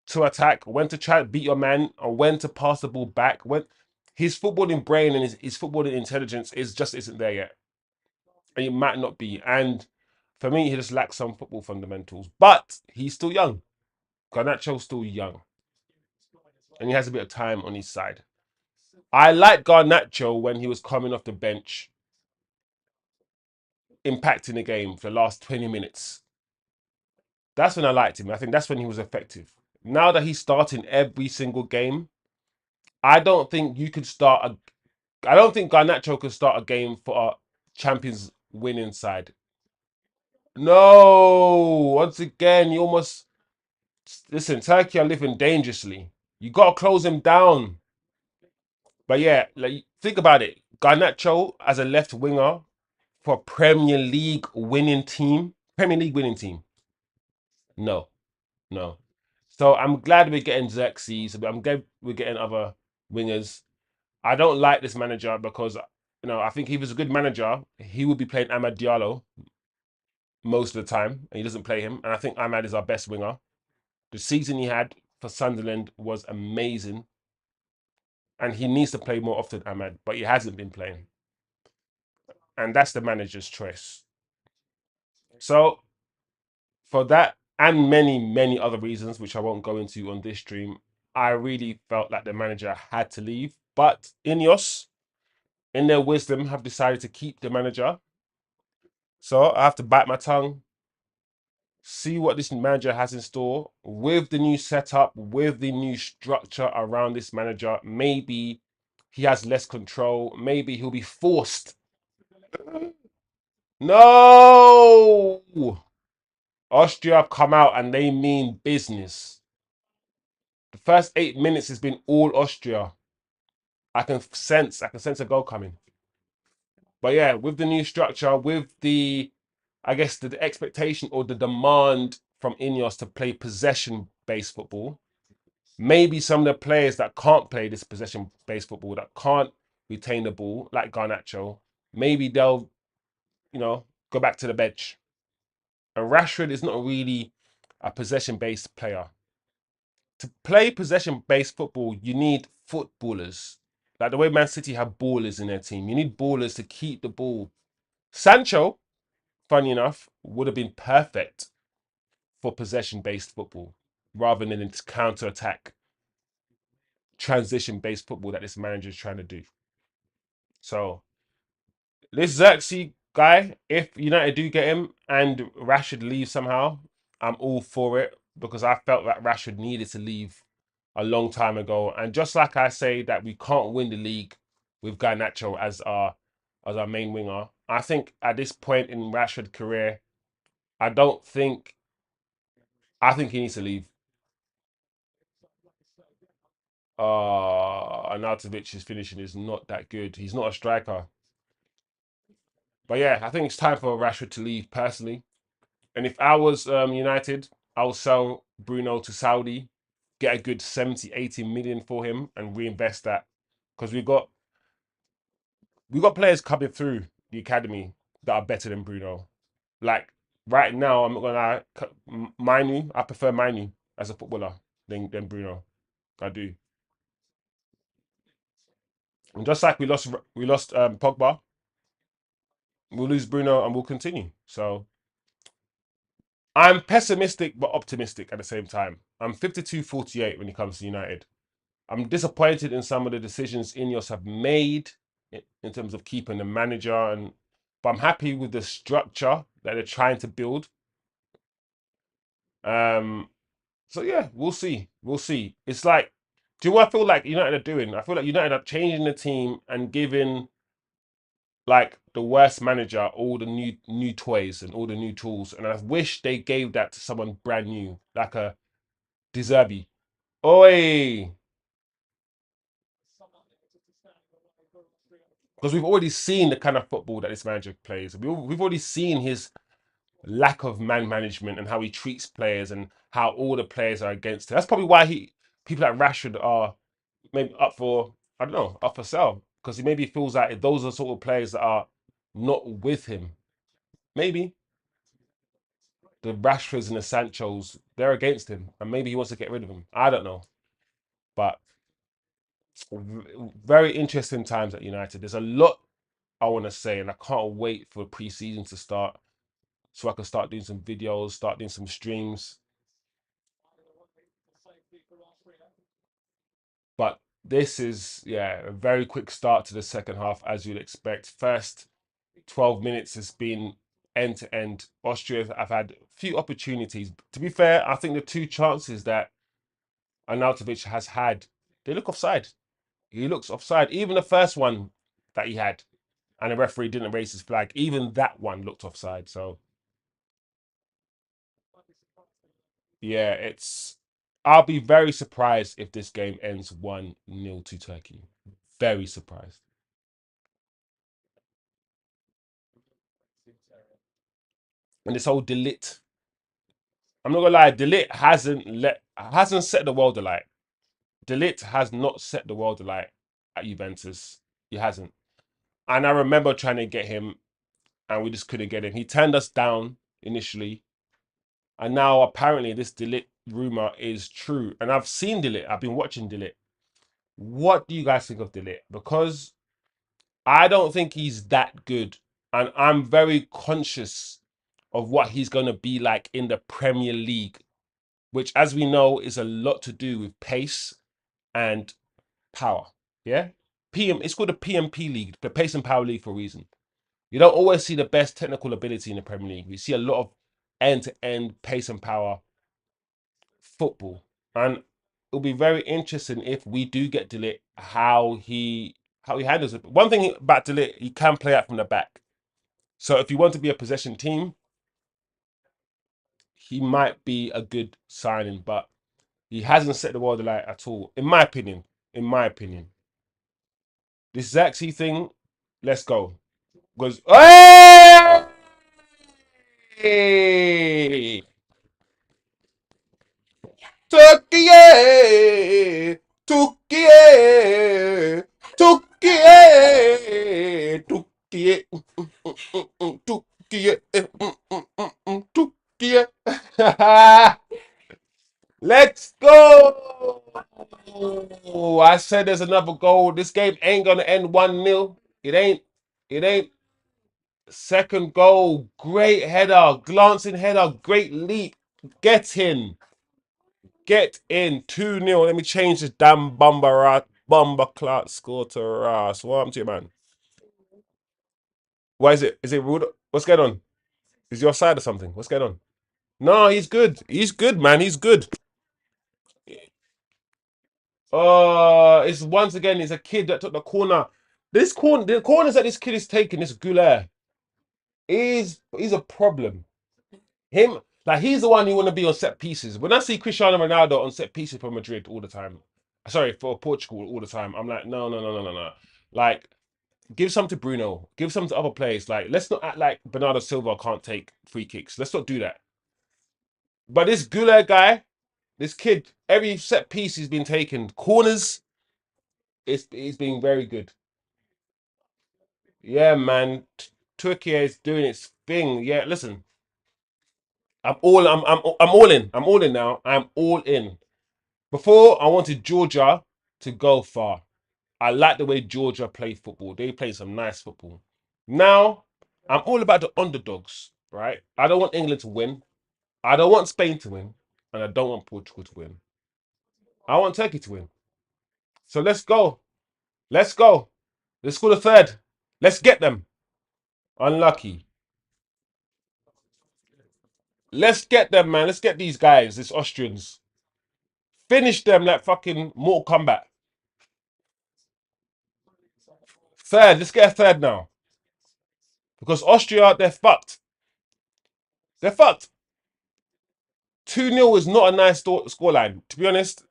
to attack, when to try to beat your man, or when to pass the ball back. When his footballing brain and his footballing intelligence isn't there yet. And it might not be. And for me, he just lacks some football fundamentals. But he's still young. Garnacho's still young. And he has a bit of time on his side. I liked Garnacho when he was coming off the bench, impacting the game for the last 20 minutes. That's when I liked him. I think that's when he was effective. Now that he's starting every single game, I don't think you could start I don't think Garnacho could start a game for a Champions winning side. No, once again, you almost listen. Turkey are living dangerously. You gotta close him down. But yeah, like think about it. Garnacho as a left winger for a Premier League winning team. Premier League winning team. No, no. So I'm glad we're getting Xerxes. I'm glad we're getting other wingers. I don't like this manager because I think if he was a good manager, he would be playing Amad Diallo most of the time, and he doesn't play him. And I think Amad is our best winger. The season he had for Sunderland was amazing, and he needs to play more often, Amad, but he hasn't been playing, and that's the manager's choice. So for that and many, many other reasons, which I won't go into on this stream, I really felt like the manager had to leave. But Ineos, in their wisdom, have decided to keep the manager. So I have to bite my tongue, see what this manager has in store with the new setup, with the new structure around this manager. Maybe he has less control. Maybe he'll be forced. No! Austria have come out and they mean business. The first 8 minutes has been all Austria. I can sense a goal coming. But yeah, with the new structure, with I guess the expectation or the demand from Ineos to play possession-based football, maybe some of the players that can't play this possession-based football, that can't retain the ball, like Garnacho, maybe they'll, go back to the bench. And Rashford is not really a possession-based player. To play possession-based football, you need footballers. Like the way Man City have ballers in their team. You need ballers to keep the ball. Sancho, funny enough, would have been perfect for possession-based football rather than its counter-attack, transition-based football that this manager is trying to do. So this Xerxes guy, if United do get him and Rashford leaves somehow, I'm all for it because I felt that Rashford needed to leave a long time ago. And just like I say that we can't win the league with Garnacho as our main winger, I think at this point in Rashford's career, I think he needs to leave. Arnautovic's finishing is not that good. He's not a striker. But yeah, I think it's time for Rashford to leave personally. And if I was United, I'll sell Bruno to Saudi, get a good 70, 80 million for him and reinvest that. Because we got players coming through the academy that are better than Bruno. Like right now, I'm not gonna lie, Mainu, I prefer Mainu as a footballer than Bruno. I do. And just like we lost Pogba, we'll lose Bruno and we'll continue. So I'm pessimistic but optimistic at the same time. I'm 52-48 when it comes to United. I'm disappointed in some of the decisions Ineos have made in terms of keeping the manager, but I'm happy with the structure that they're trying to build. So yeah, we'll see. We'll see. It's like, do you know what I feel like United are doing? I feel like United are changing the team and giving like the worst manager all the new toys and all the new tools. And I wish they gave that to someone brand new, like a Deserby. Oi! Because we've already seen the kind of football that this manager plays. We've already seen his lack of man management and how he treats players and how all the players are against him. That's probably why people like Rashford are maybe up for, I don't know, up for sale. Because he maybe feels like those are the sort of players that are not with him. Maybe the Rashfords and the Sanchos, they're against him. And maybe he wants to get rid of them. I don't know. But very interesting times at United. There's a lot I want to say, and I can't wait for pre-season to start so I can start doing some videos, start doing some streams. But this is, yeah, a very quick start to the second half, as you'd expect. First 12 minutes has been end to end. Austria have had a few opportunities. To be fair, I think the two chances that Arnautovic has had, they look offside. He looks offside. Even the first one that he had, and the referee didn't raise his flag, even that one looked offside. So yeah, I'll be very surprised if this game ends 1-0 to Turkey. Very surprised. And this whole Delit, I'm not gonna lie, Delit hasn't set the world alight. Delit has not set the world alight at Juventus. He hasn't. And I remember trying to get him, and we just couldn't get him. He turned us down initially, and now apparently this Delit rumor is true. And I've seen Delit. I've been watching Delit. What do you guys think of Delit? Because I don't think he's that good, and I'm very conscious of what he's going to be like in the Premier League, which, as we know, is a lot to do with pace and power. Yeah, It's called the PMP League, the Pace and Power League, for a reason. You don't always see the best technical ability in the Premier League. We see a lot of end-to-end pace and power football, and it'll be very interesting if we do get Delit how he handles it. One thing about Delit, he can play out from the back. So if you want to be a possession team, he might be a good signing, but he hasn't set the world alight at all, in my opinion. In my opinion, this Zaxi thing, let's go. Goes, hey! Türkiye, Türkiye, Türkiye, Türkiye, Türkiye, Türkiye. Let's go! I said there's another goal. This game ain't gonna end 1-0. It ain't. It ain't. Second goal. Great header. Glancing header. Great leap. Get in. Get in. 2-0. Let me change this damn Bumba Clark score to Ras. What happened to you, man? Why is it? Is it rude? What's going on? Is your side or something? What's going on? No, he's good. He's good, man. He's good. It's once again, it's a kid that took the corner. The corners that this kid is taking, this Goulet. He's a problem. Him, like he's the one you want to be on set pieces. When I see Cristiano Ronaldo on set pieces for Madrid all the time, sorry, for Portugal all the time, I'm like, no. Like, give some to Bruno, give some to other players. Like, let's not act like Bernardo Silva can't take free kicks. Let's not do that. But this Gula guy, this kid, every set piece he's been taking, corners, he's been very good. Yeah, man. Türkiye is doing its thing. Yeah, listen. I'm all in. I'm all in now. I'm all in. Before I wanted Georgia to go far. I like the way Georgia play football. They play some nice football. Now, I'm all about the underdogs, right? I don't want England to win. I don't want Spain to win. And I don't want Portugal to win. I want Turkey to win. So let's go. Let's go. Let's score the third. Let's get them. Unlucky. Let's get them, man. Let's get these guys, these Austrians. Finish them like fucking Mortal Kombat. Third. Let's get a third now. Because Austria, they're fucked. They're fucked. 2-0 is not a nice scoreline. To be honest,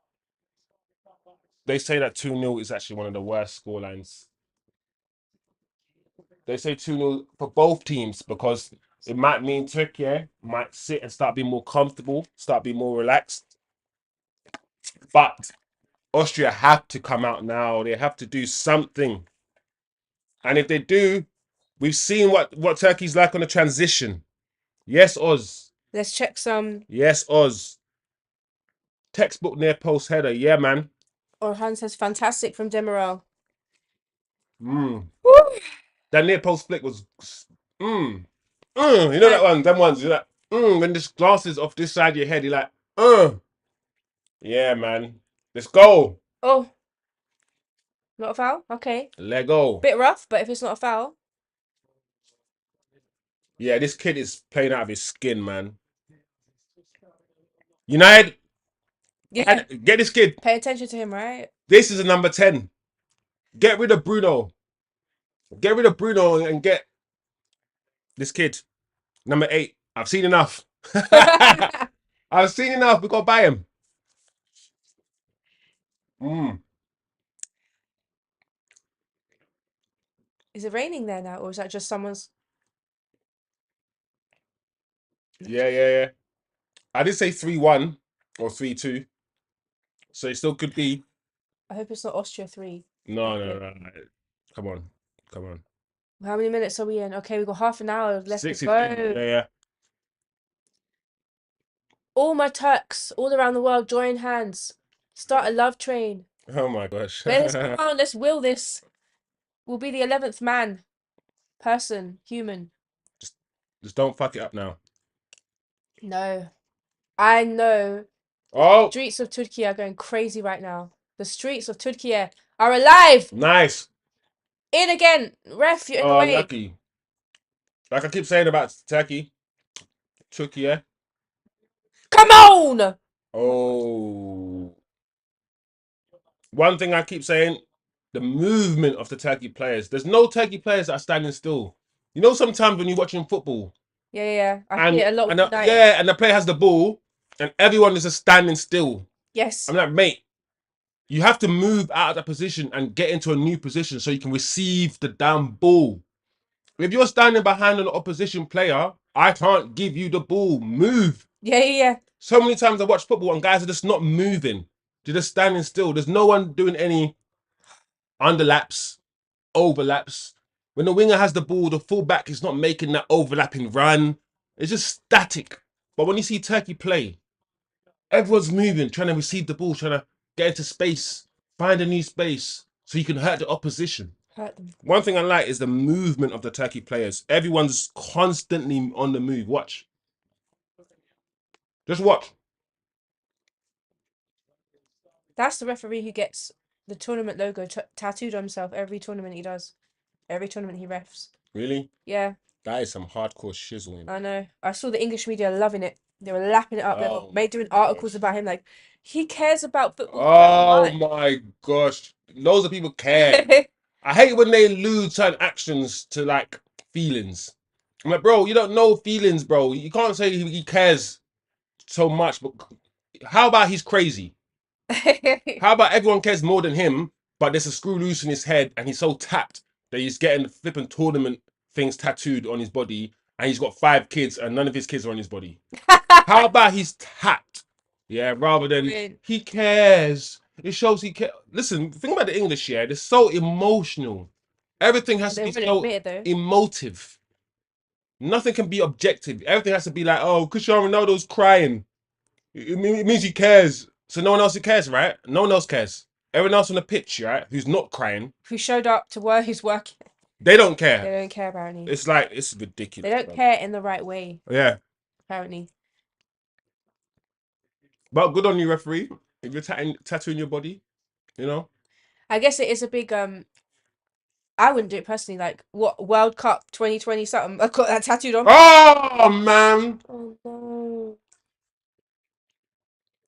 they say that 2-0 is actually one of the worst scorelines. They say 2-0 for both teams because it might mean Turkey might sit and start being more comfortable, start being more relaxed. But Austria have to come out now. They have to do something. And if they do, we've seen what Turkey's like on the transition. Yes, Oz. Let's check some. Yes, Oz. Textbook near post header. Yeah, man. Orhan says fantastic from Demirel. That near post flick was you know that one, them ones, you're like, when this glasses off this side of your head, you're like, yeah, man. Let's go. Oh. Not a foul? Okay. Let go. Bit rough, but if it's not a foul. Yeah, this kid is playing out of his skin, man. United, Yeah. get this kid. Pay attention to him, right? This is a number 10. Get rid of Bruno. Get rid of Bruno and get this kid. Number 8. I've seen enough. I've seen enough. We got to buy him. Is it raining there now, or is that just someone's? Yeah. I did say 3-1 or 3-2. So it still could be. I hope it's not Austria 3. No. Come on. How many minutes are we in? Okay, we've got half an hour left to 6-15. go. Yeah. All my Turks all around the world, join hands. Start a love train. Oh my gosh. Let's come on, let's will this. We'll be the 11th man. Person. Human. Just don't fuck it up now. No. I know. Oh. The streets of Türkiye are going crazy right now. The streets of Türkiye are alive. Nice. In again. Ref, you're in the way. Lucky. Like I keep saying about Turkey. Türkiye. Come on! Oh. One thing I keep saying, the movement of the Turkey players. There's no Turkey players that are standing still. You know, sometimes when you're watching football. Yeah. I see it a lot with United. Yeah, and the player has the ball, and everyone is just standing still. Yes. I'm like, mate, you have to move out of that position and get into a new position so you can receive the damn ball. If you're standing behind an opposition player, I can't give you the ball. Move. Yeah. So many times I watch football and guys are just not moving. They're just standing still. There's no one doing any underlaps, overlaps. When the winger has the ball, the fullback is not making that overlapping run. It's just static. But when you see Turkey play, everyone's moving, trying to receive the ball, trying to get into space, find a new space so you can hurt the opposition. Hurt them. One thing I like is the movement of the Turkey players. Everyone's constantly on the move. Watch. Just watch. That's the referee who gets the tournament logo tattooed on himself every tournament he does. Every tournament he refs. Really? Yeah. That is some hardcore shizzling. I know. I saw the English media loving it. They were lapping it up. They were doing articles about him like, he cares about football. Oh my gosh. Loads of people care. I hate when they allude certain actions to like feelings. I'm like, bro, you don't know feelings, bro. You can't say he cares so much, but how about he's crazy? How about everyone cares more than him, but there's a screw loose in his head and he's so tapped that he's getting the flipping tournament things tattooed on his body and he's got 5 kids and none of his kids are on his body? How about he's tapped? Yeah, rather than Brilliant. he cares. It shows he cares. Listen, think about the English, yeah, they're so emotional. Everything has to They be wouldn't so admit it though. emotive. Nothing can be objective. Everything has to be like, oh, Cristiano Ronaldo's crying. It means he cares. So no one else cares, right? No one else cares. Everyone else on the pitch, right, who's not crying, Who showed up to work? Who's working? they don't They care. don't care apparently. It's like, it's They ridiculous, don't bro. care in the right way Yeah. apparently. But good on you, referee. If you're tattooing your body, you know. I guess it is a big I wouldn't do it personally. Like what World Cup 2020 something? I've got that tattooed on. Oh, man. Oh no!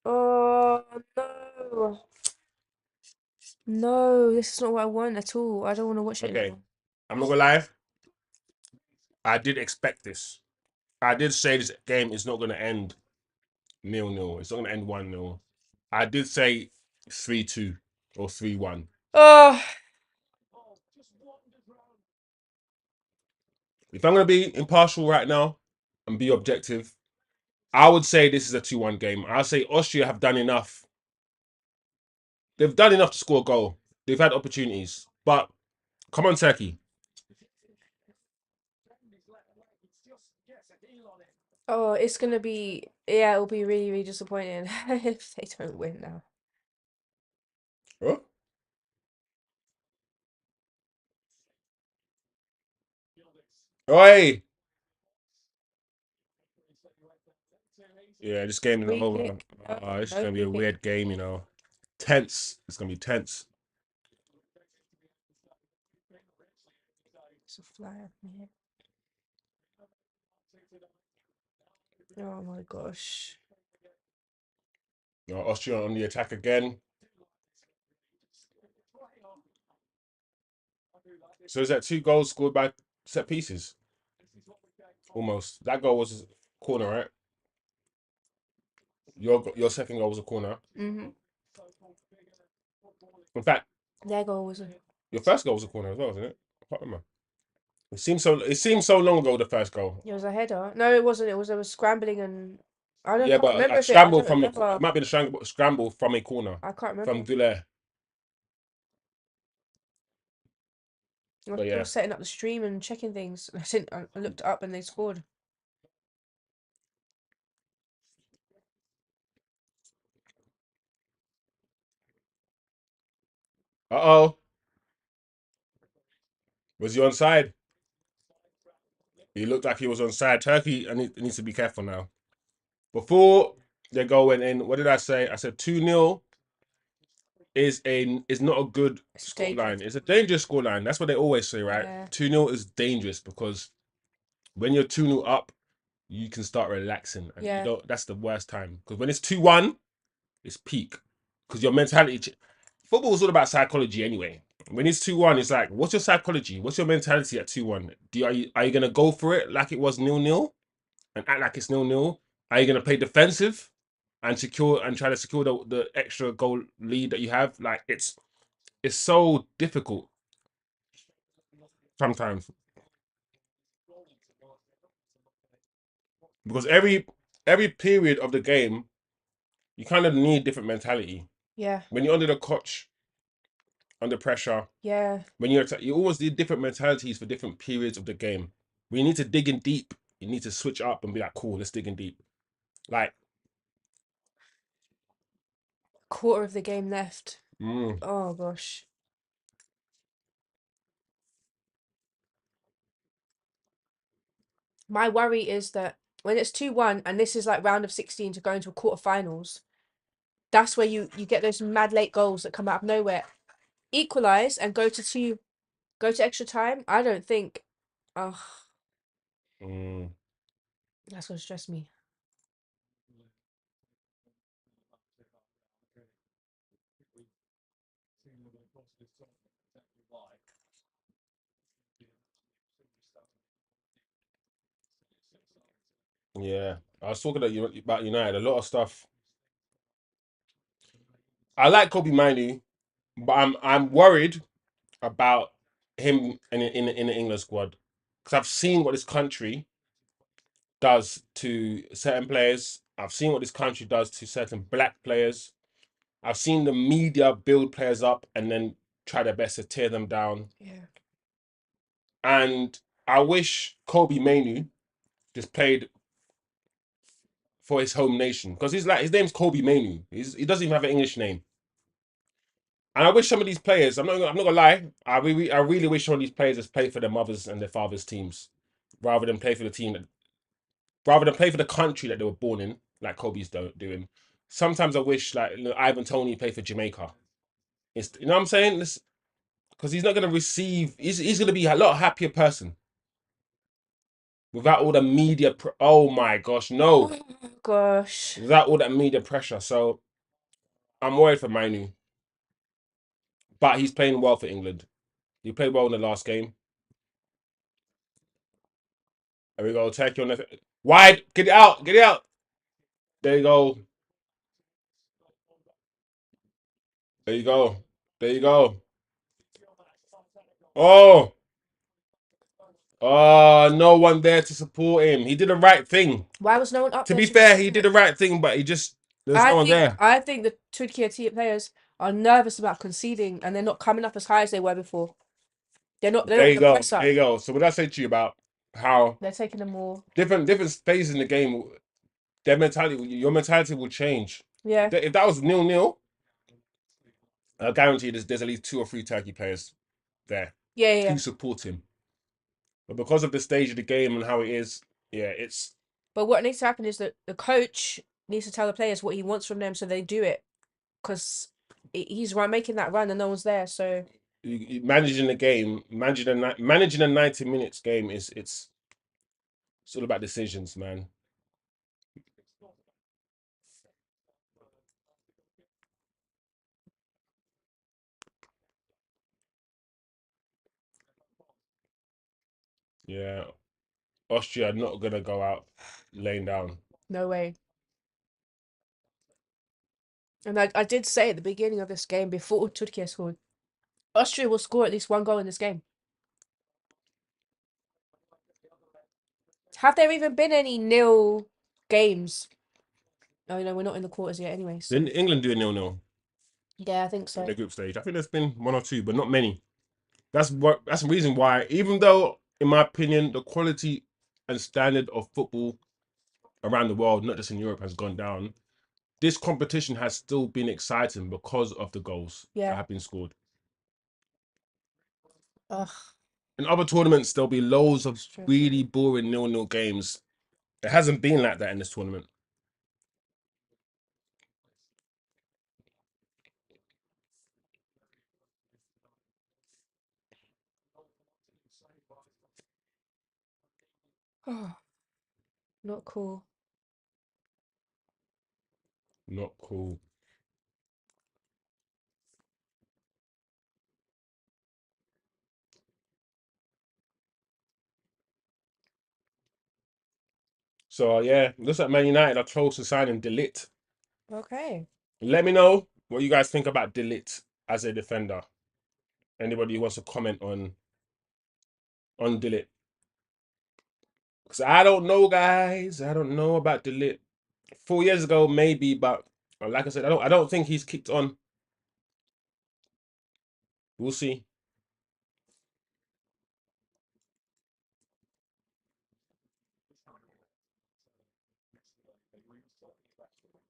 Oh no! No, this is not what I want at all. I don't want to watch it Okay. anymore. I'm not gonna lie. I did expect this. I did say this game is not gonna end 0-0. It's not gonna end 1-0. I did say 3-2 or 3-1. Oh, If I'm gonna be impartial right now and be objective, I would say this is a 2-1 game. I'll say Austria have done enough. They've done enough to score a goal. They've had opportunities. But come on, Turkey. oh, it's gonna be yeah. It'll be really, really disappointing if they don't win now. Huh? Oi! Yeah, this game is not Free over. kick. No, It's no gonna be free a kick. weird game, you know. Tense. It's gonna be tense. It's a fly, man. Oh my gosh. Austria on the attack again. So is that 2 goals scored by set pieces? Almost. That goal was corner, right? Your second goal was a corner. Mhm. In fact, Their goal was a. your first goal was a corner as well, wasn't it? I can't remember. It seems so long ago, the first goal. It was a header. No, it wasn't. It was scrambling and I don't Yeah, can't but remember a if it. I scramble don't from remember. it might be a scramble from a corner I can't from remember. Guler. I But yeah. was setting up the stream and checking things. I looked up and they scored. Uh-oh. Was he onside? He looked like he was onside. Turkey needs to be careful now. Before the goal went in, what did I say? I said 2-0 is not a good It's dangerous. scoreline. It's a dangerous scoreline. That's what they always say, right? Yeah. 2-0 is dangerous because when you're 2-0 up, you can start relaxing. And you Yeah. don't that's the worst time. Because when it's 2-1, it's peak. Because your mentality football is all about psychology anyway. When it's 2-1, it's like, what's your psychology? What's your mentality at 2-1? Are you gonna go for it like it was 0-0 and act like it's 0-0? Are you gonna play defensive and try to secure the extra goal lead that you have? Like it's so difficult sometimes. Because every period of the game, you kind of need different mentality. Yeah. When you're under the coach, under pressure, Yeah. when you always need different mentalities for different periods of the game. When you need to dig in deep, you need to switch up and be like, cool, let's dig in deep. Like, Quarter of the game left. mm, Oh gosh. My worry is that when it's 2-1 and this is like round of 16 to go into a quarterfinals, that's where you get those mad late goals that come out of nowhere. Equalize and go to extra time. I don't think oh mm. that's gonna stress me. Yeah, I was talking about United. A lot of stuff. I like Kobe Manu, but I'm worried about him in the England squad because I've seen what this country does to certain players. I've seen what this country does to certain black players. I've seen the media build players up and then try their best to tear them down. Yeah. And I wish Kobe Manu just played for his home nation because his name's Kobe Manu. He doesn't even have an English name. And I wish some of these players, I'm not gonna lie, I really wish some of these players just play for their mothers and their fathers' teams, rather than play for the team, rather than play for the country that they were born in, like Kobe's doing. Sometimes I wish like Ivan Toney played for Jamaica. You know what I'm saying? Because he's not gonna receive. He's gonna be a lot happier person without all the media. Oh my gosh, no! Oh, gosh. Without all that media pressure. So I'm worried for Manu, but he's playing well for England. He played well in the last game. There we go. Turkey on the wide. Get it out. Get it out. There you go. There you go. There you go. Oh. Oh, no one there to support him. He did the right thing. Why was no one up To there be to fair, support he did him? the right thing, but there's no one there. I think the Türkiye team players are nervous about conceding and they're not coming up as high as they were before. They don't There want you the go. press up. There you go. So what I say to you about how They're taking them more. different phases in the game, your mentality will change. Yeah. If that was 0-0, I guarantee there's at least 2 or 3 Turkey players there Yeah. to support him. But because of the stage of the game and how it is, yeah, it's. But what needs to happen is that the coach needs to tell the players what he wants from them so they do it. Because he's making that run and no one's there. So Managing the game, managing a 90 minutes game it's all about decisions, man. Yeah, Austria are not gonna go out laying down. no way. And I did say at the beginning of this game, before Turkey scored, Austria will score at least one goal in this game. Have there even been any nil games? Oh, no, we're not in the quarters yet anyway. So. Didn't England do a 0-0 Yeah, I think in so. the group stage? I think there's been 1 or 2, but not many. That's the reason why, even though, in my opinion, the quality and standard of football around the world, not just in Europe, has gone down, this competition has still been exciting because of the goals that have been scored. Ugh. In other tournaments, there'll be loads of really boring 0-0 games. It hasn't been like that in this tournament. Not cool. Not cool. So yeah, looks like Man United are close to signing De Ligt. Okay. Let me know what you guys think about De Ligt as a defender. Anybody who wants to comment on De Ligt? Because I don't know, guys. I don't know about De Ligt. 4 years ago, maybe, but like I said, I don't think he's kicked on. We'll see.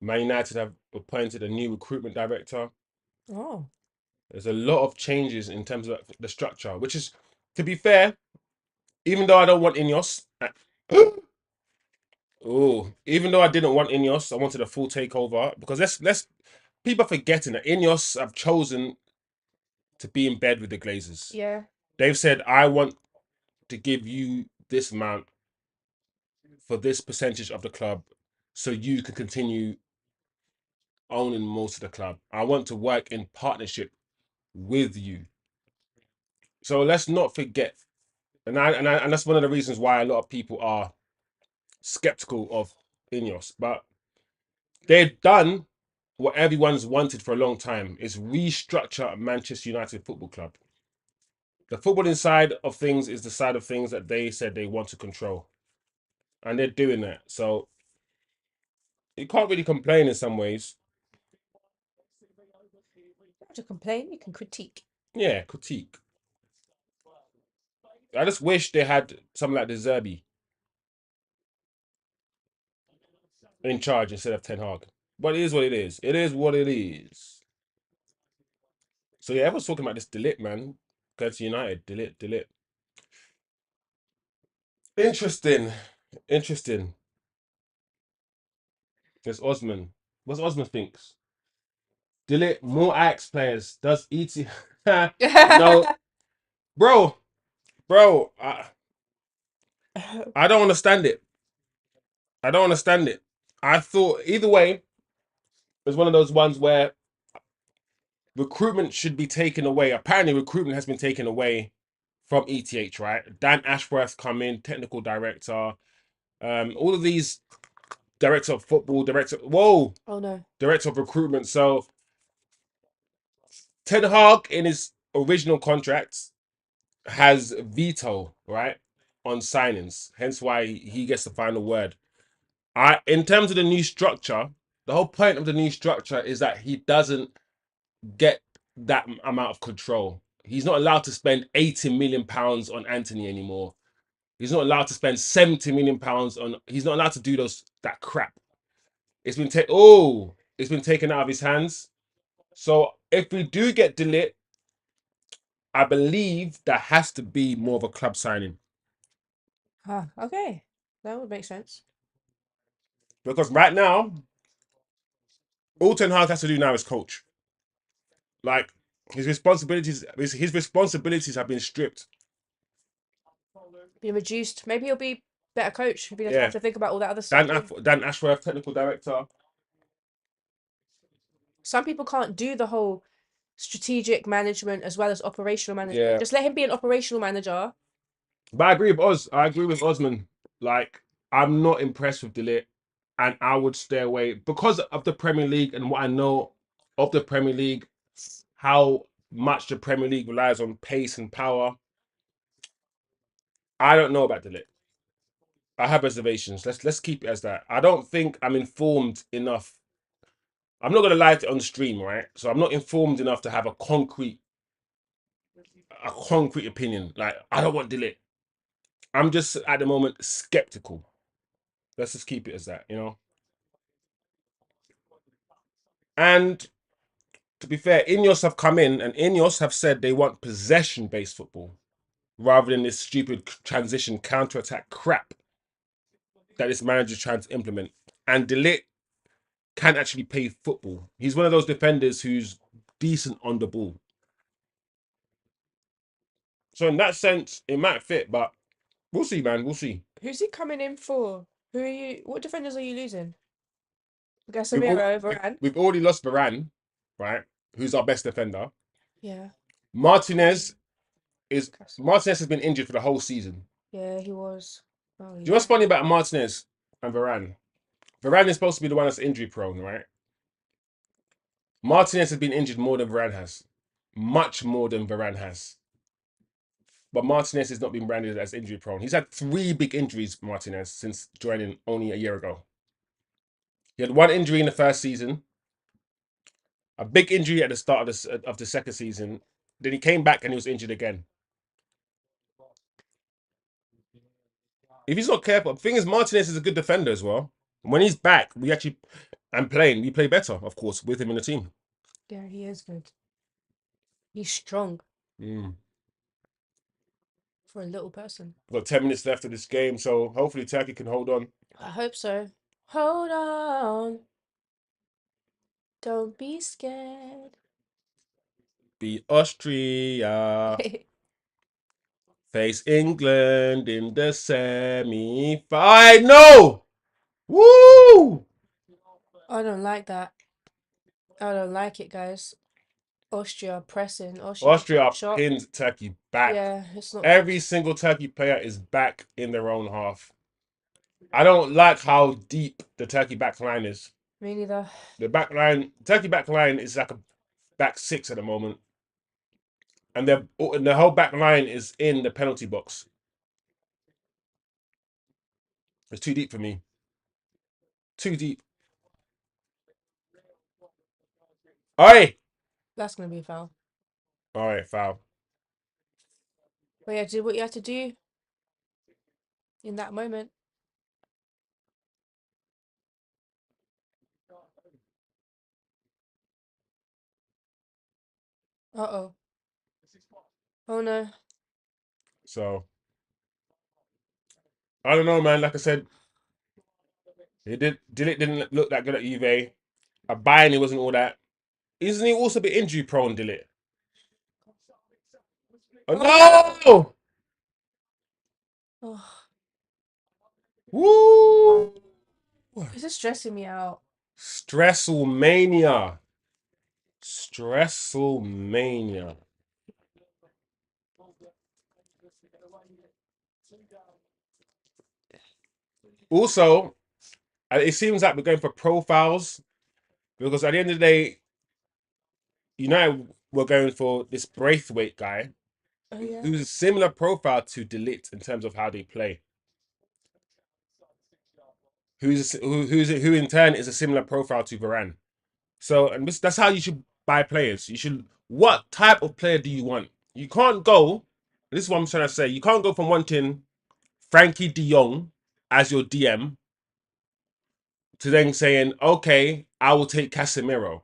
Man United have appointed a new recruitment director. Oh. There's a lot of changes in terms of the structure, which is, to be fair, even though I don't want Ineos, even though I didn't want Ineos, I wanted a full takeover because let's people are forgetting that Ineos have chosen to be in bed with the Glazers. Yeah. They've said, I want to give you this amount for this percentage of the club so you can continue owning most of the club. I want to work in partnership with you. So let's not forget, and that's one of the reasons why a lot of people are skeptical of Ineos, but they've done what everyone's wanted for a long time: is restructure Manchester United Football Club. The footballing side of things is the side of things that they said they want to control, and they're doing that. So you can't really complain in some ways. Not to complain, you can critique. Yeah, critique. I just wish they had something like the Zerbi in charge instead of Ten Hag. But it is what it is. It is what it is. So yeah, everyone's talking about this Delit, man. Go to United. Delit. Interesting. There's Osman. What's Osman thinks? Delit more Ajax players. Does ET? No, bro. I don't understand it. I thought either way, it was one of those ones where recruitment should be taken away. Apparently, recruitment has been taken away from ETH, right? Dan Ashworth come in, technical director. All of these director of football, director of recruitment. So Ten Hag in his original contract has veto, right, on signings. Hence why he gets the final word. In terms of the new structure, the whole point of the new structure is that he doesn't get that amount of control. He's not allowed to spend 80 million pounds on Anthony anymore. He's not allowed to spend 70 million pounds on. He's not allowed to do that crap. It's been taken out of his hands. So if we do get Delit, I believe that has to be more of a club signing. Okay. That would make sense. Because right now, all Ten Hag has to do now is coach. Like his responsibilities have been stripped. Be reduced. Maybe he'll be better coach. Maybe he doesn't have to think about all that other stuff. Dan Ashworth, technical director. Some people can't do the whole strategic management as well as operational management. Yeah. Just let him be an operational manager. But I agree with Osman. Like, I'm not impressed with Delit, and I would stay away because of the Premier League and what I know of the Premier League, how much the Premier League relies on pace and power. I don't know about Delit. I have reservations. Let's keep it as that. I don't think I'm informed enough. I'm not gonna lie to you on the stream, right? So I'm not informed enough to have a concrete opinion. Like, I don't want Delit. I'm just at the moment skeptical. Let's just keep it as that, you know. And to be fair, Ineos have come in and Ineos have said they want possession-based football rather than this stupid transition counter-attack crap that this manager's trying to implement. And Delit can actually play football. He's one of those defenders who's decent on the ball. So in that sense, it might fit, but we'll see, man. We'll see. Who's he coming in for? Who are you? What defenders are you losing? We've, Casemiro, Varane. we've already lost Varane, right? Who's our best defender. Yeah. Martinez has been injured for the whole season. Yeah, he was. Oh, Do you know what's funny about Martinez and Varane? Varane is supposed to be the one that's injury prone, right? Martinez has been injured more than Varane has. Much more than Varane has. But Martinez has not been branded as injury prone. He's had 3 big injuries, Martinez, since joining only a year ago. He had 1 injury in the first season, a big injury at the start of the second season. Then he came back and he was injured again. If he's not careful, the thing is, Martinez is a good defender as well. When he's back, we play better, of course, with him in the team. Yeah, he is good. He's strong. For a little person. We've got 10 minutes left of this game, so hopefully Turkey can hold on. I hope so. Hold on. Don't be scared. Beat Austria. Face England in the semi-final. Woo! I don't like that. I don't like it, guys. Austria pressing. Austria pinned Turkey back. Yeah, it's not Every single Turkey player is back in their own half. I don't like how deep the Turkey back line is. Me neither. The back line, Turkey back line is like a back six at the moment. And the whole back line is in the penalty box. It's too deep for me. Too deep. Oi! That's gonna be a foul. All right, foul. But yeah, do what you had to do in that moment. Uh-oh. Oh no. So I don't know, man. Like I said, Dillit didn't look that good at Juve. At Bayern, he wasn't all that. Isn't he also a bit injury prone, Dillit? Oh no! Oh, Woo! this is stressing me out. Stresselmania. Stresselmania. Also, it seems like we're going for profiles because at the end of the day, United were going for this Braithwaite guy Oh yeah. who's a similar profile to Delete in terms of how they play. Who in turn is a similar profile to Varane. So, and that's how you should buy players. You should. What type of player do you want? You can't go. This is what I'm trying to say. You can't go from wanting Frankie De Jong as your DM to then saying, okay, I will take Casemiro.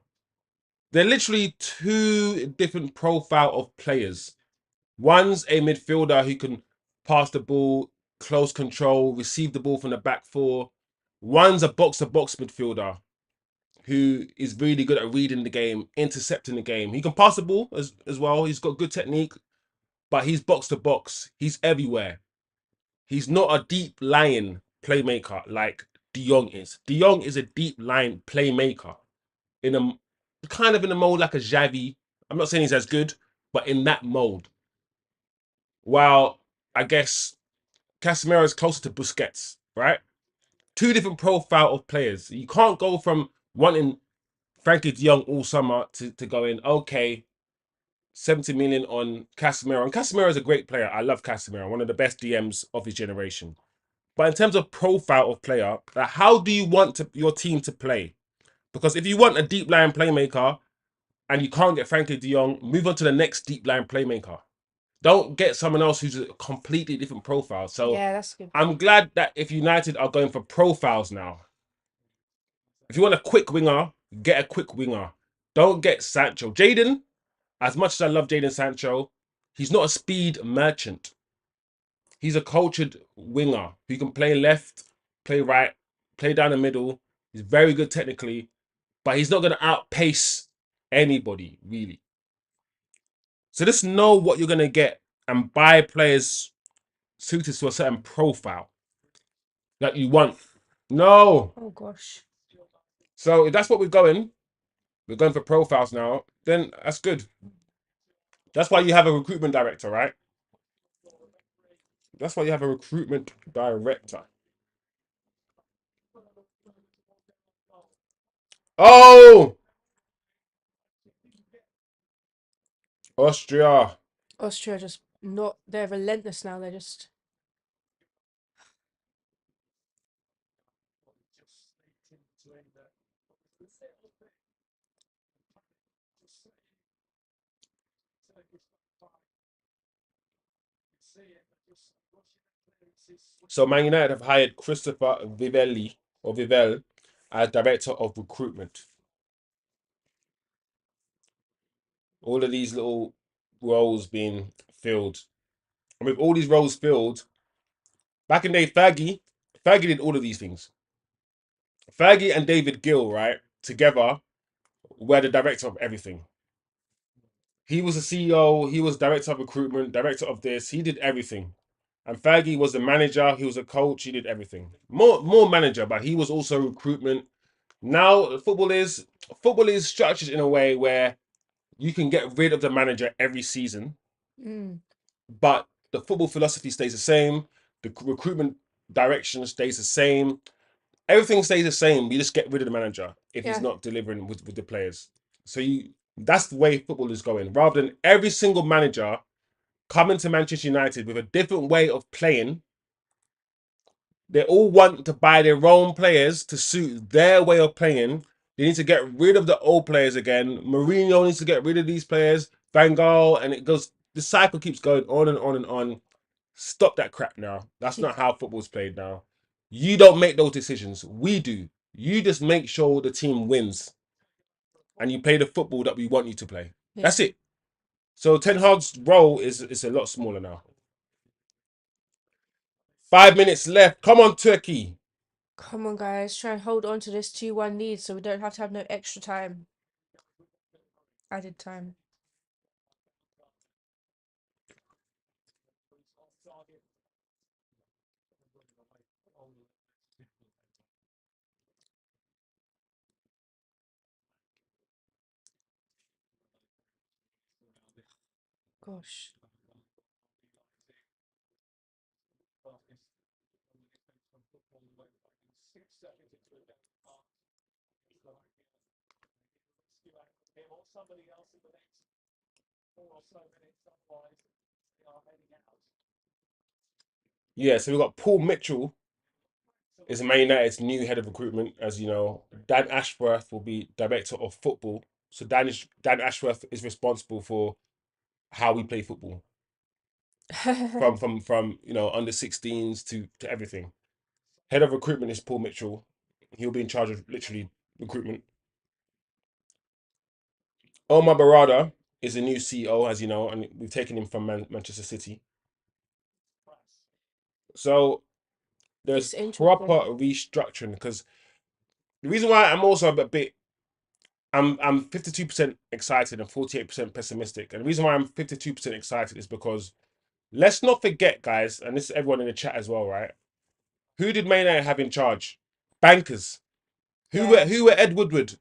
They're literally two different profile of players. One's a midfielder who can pass the ball, close control, receive the ball from the back four. One's a box-to-box midfielder who is really good at reading the game, intercepting the game. He can pass the ball as well. He's got good technique, but he's box-to-box. He's everywhere. He's not a deep lying playmaker like De Jong is. De Jong is a deep line playmaker in a kind of in a mold like a Xavi. I'm not saying he's as good, but in that mold. While I guess Casemiro is closer to Busquets, right? Two different profile of players. You can't go from wanting Frankie De Jong all summer to going, okay, 70 million on Casemiro. And Casemiro is a great player. I love Casemiro, one of the best DMs of his generation. But in terms of profile of player, how do you want your team to play? Because if you want a deep line playmaker and you can't get Frankie De Jong, move on to the next deep line playmaker. Don't get someone else who's a completely different profile. So Yeah, that's good. I'm glad that if United are going for profiles now, if you want a quick winger, get a quick winger. Don't get Sancho. Jaden, as much as I love Jaden Sancho, he's not a speed merchant. He's a cultured winger who can play left, play right, play down the middle. He's very good technically, but he's not going to outpace anybody, really. So just know what you're going to get and buy players suited to a certain profile that you want. No. Oh gosh. So if that's what we're going for profiles now, then that's good. That's why you have a recruitment director, right? That's why you have a recruitment director. Oh! Austria. Austria just not, they're relentless now. They're just, So Man United have hired Christopher Vivel as director of recruitment. All of these little roles being filled. And with all these roles filled, back in the day, Fergie did all of these things. Fergie and David Gill, right, together were the director of everything. He was the CEO, he was director of recruitment, director of this, he did everything. And Fergie was the manager, he was a coach, he did everything. More manager, but he was also recruitment. Now football is structured in a way where you can get rid of the manager every season, mm, but the football philosophy stays the same. The recruitment direction stays the same. Everything stays the same. You just get rid of the manager if he's Yeah. not delivering with the players. So that's the way football is going. Rather than every single manager coming to Manchester United with a different way of playing, they all want to buy their own players to suit their way of playing. They need to get rid of the old players again. Mourinho needs to get rid of these players. Van Gaal, and it goes. The cycle keeps going on and on and on. Stop that crap now. That's not how football's played now. You don't make those decisions. We do. You just make sure the team wins, and you play the football that we want you to play. Yeah. That's it. So Ten Hag's role is a lot smaller now. 5 minutes left. Come on, Turkey. Come on, guys. Try and hold on to this 2-1 lead so we don't have to have no extra time. Added time. Gosh. Yeah, so we've got Paul Mitchell is Man United's new head of recruitment. As you know, Dan Ashworth will be director of football. So Dan Ashworth is responsible for how we play football, from under 16s to everything. Head of recruitment is Paul Mitchell. He'll be in charge of literally recruitment. Omar Barada is the new CEO, as you know, and we've taken him from Manchester City. So there's It's proper interesting. restructuring, because the reason why I'm also a bit I'm 52% excited and 48% pessimistic. And the reason why I'm 52% excited is because let's not forget, guys, and this is everyone in the chat as well, right? Who did Man United have in charge? Bankers. Yeah. Who were Ed Woodward?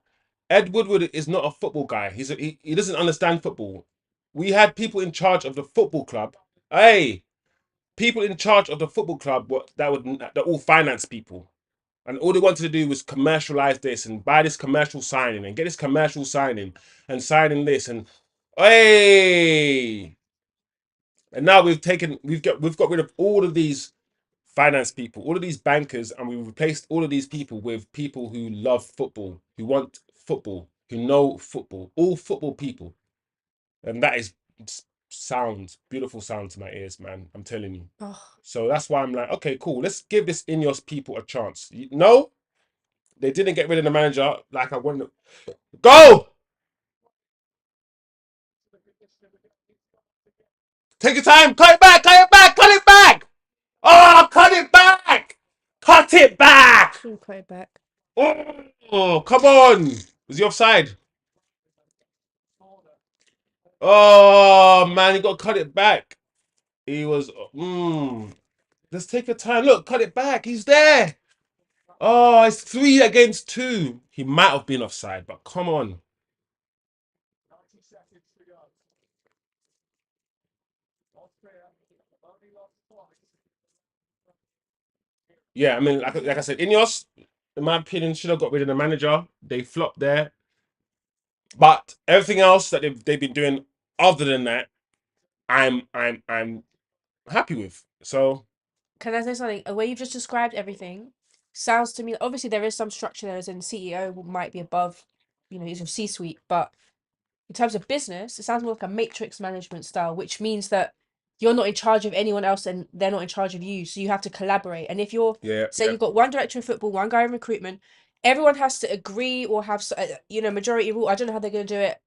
Ed Woodward is not a football guy. He doesn't understand football. We had people in charge of the football club. Hey, people in charge of the football club that all finance people. And all they wanted to do was commercialize this and buy this commercial signing and get this commercial signing and signing this and hey. And now we've got rid of all of these finance people, all of these bankers, and we've replaced all of these people with people who love football, who want football, who know football, all football people. And that is beautiful sound to my ears, man. I'm telling you. Oh. So that's why I'm like, okay, cool. Let's give this Ineos people a chance. No, they didn't get rid of the manager like I wanted. Go! Take your time. Cut it back. Cut it back. Cut it back. Oh, cut it back. Cut it back. Should cut it back. Oh, come on. Was he offside? Oh, man. He got to cut it back. He was. Let's take your time. Look, cut it back. He's there. Oh, it's 3 against 2. He might have been offside, but come on. Yeah, I mean, like I said, Ineos, in my opinion, should have got rid of the manager. They flopped there. But everything else that they've been doing other than that, I'm happy with. So Can I say something? The way you've just described everything sounds to me, obviously there is some structure there, as in CEO might be above, he's a C-suite, but in terms of business, it sounds more like a matrix management style, which means that you're not in charge of anyone else and they're not in charge of you. So you have to collaborate. And if you're, say you've got one director of football, one guy in recruitment, everyone has to agree or have, majority rule. I don't know how they're going to do it.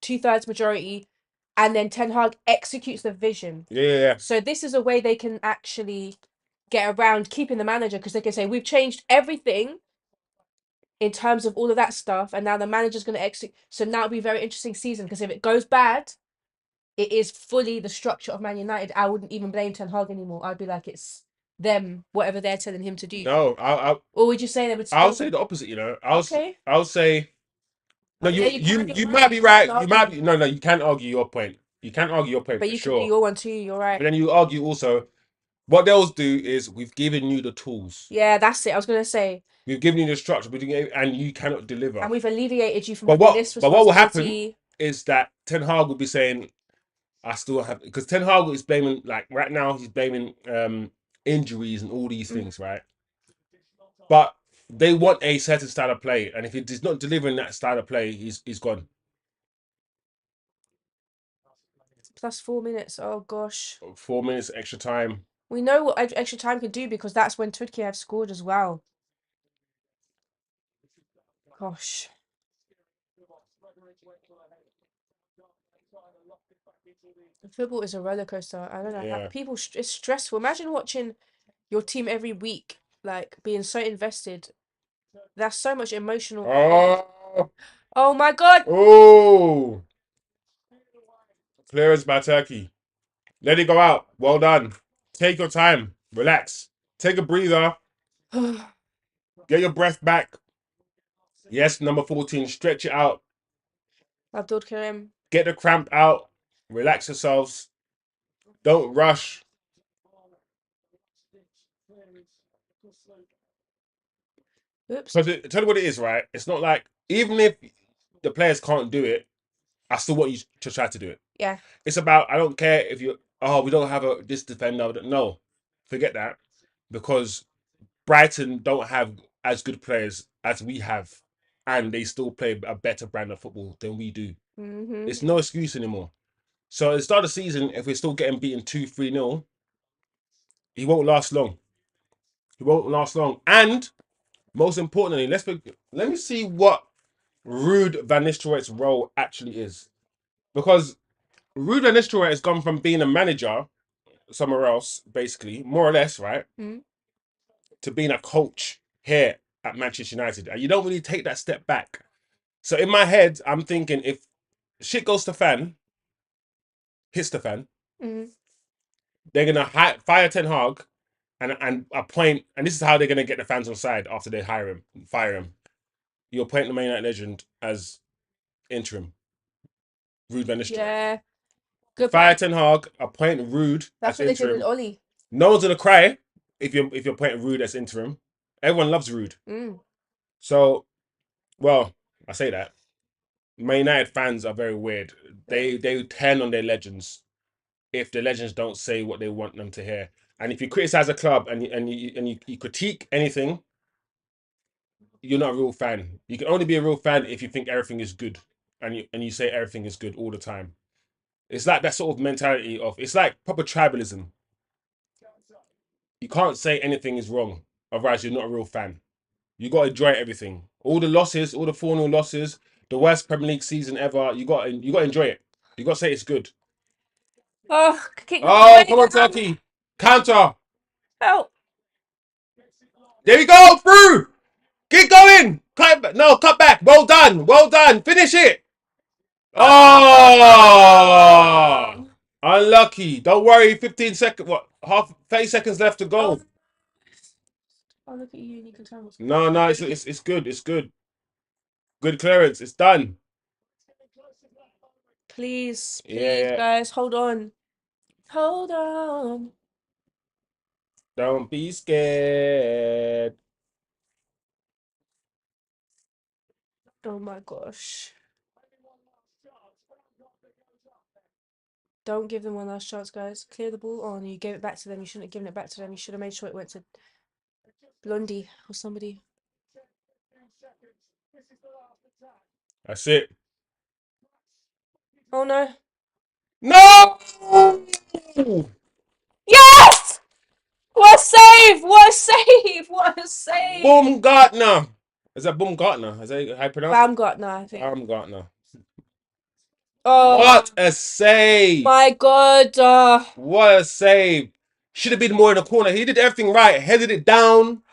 2/3 majority. And then Ten Hag executes the vision. yeah. So this is a way they can actually get around keeping the manager, because they can say, we've changed everything in terms of all of that stuff, and now the manager's going to execute. So now it'll be a very interesting season, because if it goes bad, it is fully the structure of Man United. I wouldn't even blame Ten Hag anymore. I'd be like, it's them, whatever they're telling him to do. No, Or would you say they would still... I'll say the opposite. Okay. I'll say no. Yeah, You might be right. You might be no. You can't argue your point. You can't argue your point But for you can do sure. your one too. You're right. But then you argue also, What they'll do is we've given you the tools. Yeah, that's it. I was gonna say, We've given you the structure, and you cannot deliver. and we've alleviated you from But having this what will happen responsibility. is that Ten Hag will be saying, I still have, because Ten Hag is blaming, like right now, he's blaming injuries and all these things, right? But they want a certain style of play, and if he's not delivering that style of play, he's gone. Plus 4 minutes. Oh gosh. 4 minutes extra time. We know what extra time can do because that's when Türkiye have scored as well. Gosh. Football is a roller coaster. I don't know how Yeah. people. It's stressful. Imagine watching your team every week, like being so invested. That's so much emotional. Oh, Oh my god. oh! Clearance by Turkey. Let it go out. Well done. Take your time. Relax. Take a breather. Get your breath back. Yes, number 14. Stretch it out. Abdul Karim. Get the cramp out. Relax yourselves. Don't rush. Oops. Because tell you what it is, right? It's not like, even if the players can't do it, I still want you to try to do it. Yeah. It's about, I don't care if you, we don't have this defender. No, forget that. Because Brighton don't have as good players as we have. And they still play a better brand of football than we do. Mm-hmm. It's no excuse anymore. So at the start of the season, if we're still getting beaten 2-3-0, he won't last long. He won't last long. And most importantly, let me see what Ruud van Nistelrooy's role actually is. Because Ruud van Nistelrooy has gone from being a manager somewhere else, basically, more or less, right? Mm. To being a coach here at Manchester United. And you don't really take that step back. So in my head, I'm thinking if shit goes to fan, hits the fan, Mm. they're going to fire Ten Hag and appoint, and this is how they're going to get the fans on side after they fire him. You appoint the Man United legend as interim. Ruud van Nistelrooy. Yeah. Good Fire point. Ten Hag, appoint Ruud That's as what they did with interim. Oli. No one's gonna cry if you're appointing Ruud as interim. Everyone loves Ruud. Mm. So, well, I say that. Man United fans are very weird. They turn on their legends if the legends don't say what they want them to hear. And if you criticize a club and you critique anything, you're not a real fan. You can only be a real fan if you think everything is good and you say everything is good all the time. It's like that sort of mentality of, it's like proper tribalism. You can't say anything is wrong, otherwise you're not a real fan. You got to enjoy everything. All the losses, all the 4-0 losses, the worst Premier League season ever. You got to enjoy it. You got to say it's good. Oh, kick Oh, come on, Turkey. Counter. Help. There we go. Through. Get going. Cut back. Well done. Well done. Finish it. Oh. Unlucky. Don't worry. 15 seconds. What? 30 seconds left to go. Oh, look at you and you can tell. No, it's good. It's good. Good clearance. It's done. Please, Yeah. guys, hold on. Hold on. Don't be scared. Oh my gosh. Don't give them one last chance, guys. Clear the ball on. You gave it back to them. You shouldn't have given it back to them. You should have made sure it went to Blondie or somebody. That's it. Oh no. No! Yes! What a save! What a save! What a save! Baumgartner. Is that Baumgartner? Is that how you pronounce it? Baumgartner, I think. Baumgartner. Oh What a save! my god. What a save! Should have been more in the corner. He did everything right. Headed it down.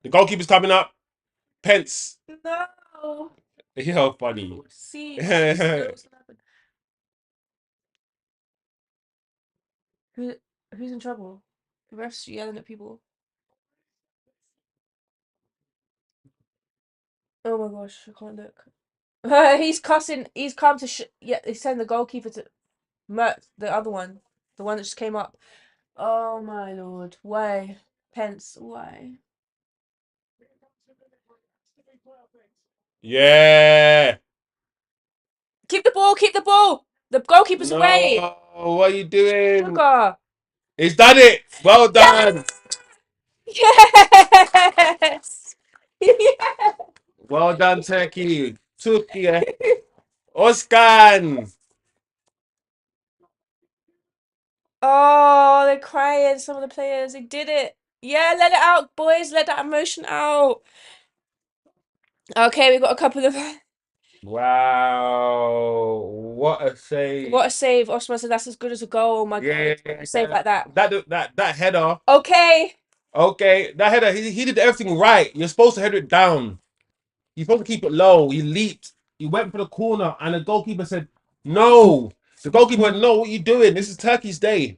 The goalkeeper's coming up. Pence. No. You're funny. See, what's gonna happen? Who's in trouble? The ref's yelling at people. Oh my gosh, I can't look. He's cussing. He's come to. Yeah, he's telling the goalkeeper to murk the other one, the one that just came up. Oh my lord. Why? Pence, why? Yeah. Keep the ball, keep the ball! The goalkeeper's away! No, what are you doing? Sugar! He's done it. Well done. Yes! Yes! Well done, Turkey. Türkiye. Oscan. Oh, they're crying, some of the players. They did it. Yeah, let it out, boys. Let that emotion out. Okay, we got a couple of... Wow. What a save. What a save. Osman said that's as good as a goal. Oh my Yeah. God. Save like that. That header. Okay. Okay. That header, he did everything right. You're supposed to header it down. You're supposed to keep it low. He leaped. He went for the corner, and the goalkeeper said, no. The goalkeeper went, no, what are you doing? This is Turkey's day.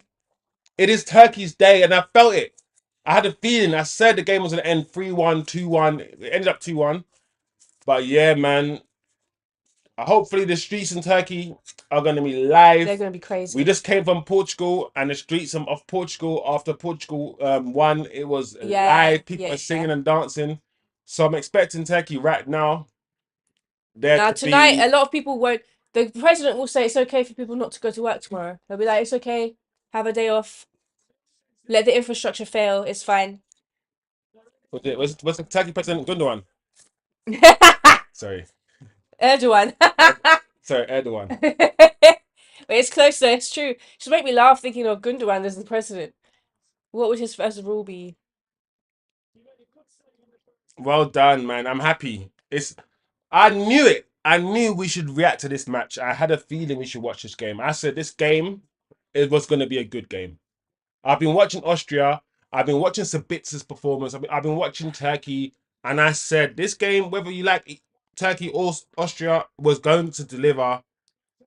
It is Turkey's day, and I felt it. I had a feeling. I said the game was going to end 3-1, 2-1. It ended up 2-1. But yeah, man. Hopefully the streets in Turkey are going to be live. They're going to be crazy. We just came from Portugal, and the streets of Portugal, after Portugal won, it was live. People were singing and dancing. So I'm expecting Turkey right now. Now, tonight, a lot of people won't... The president will say it's okay for people not to go to work tomorrow. They'll be like, it's okay. Have a day off. Let the infrastructure fail. It's fine. What's the Turkey president Gundogan? Sorry. Erdogan. Sorry, Erdogan. But it's close though, it's true. Just make me laugh thinking of Gundogan as the president. What would his first rule be? Well done, man. I'm happy. I knew it. I knew we should react to this match. I had a feeling we should watch this game. I said this game, it was going to be a good game. I've been watching Austria. I've been watching Sabitz's performance. I've been watching Turkey. And I said this game, whether you like Turkey or Austria, was going to deliver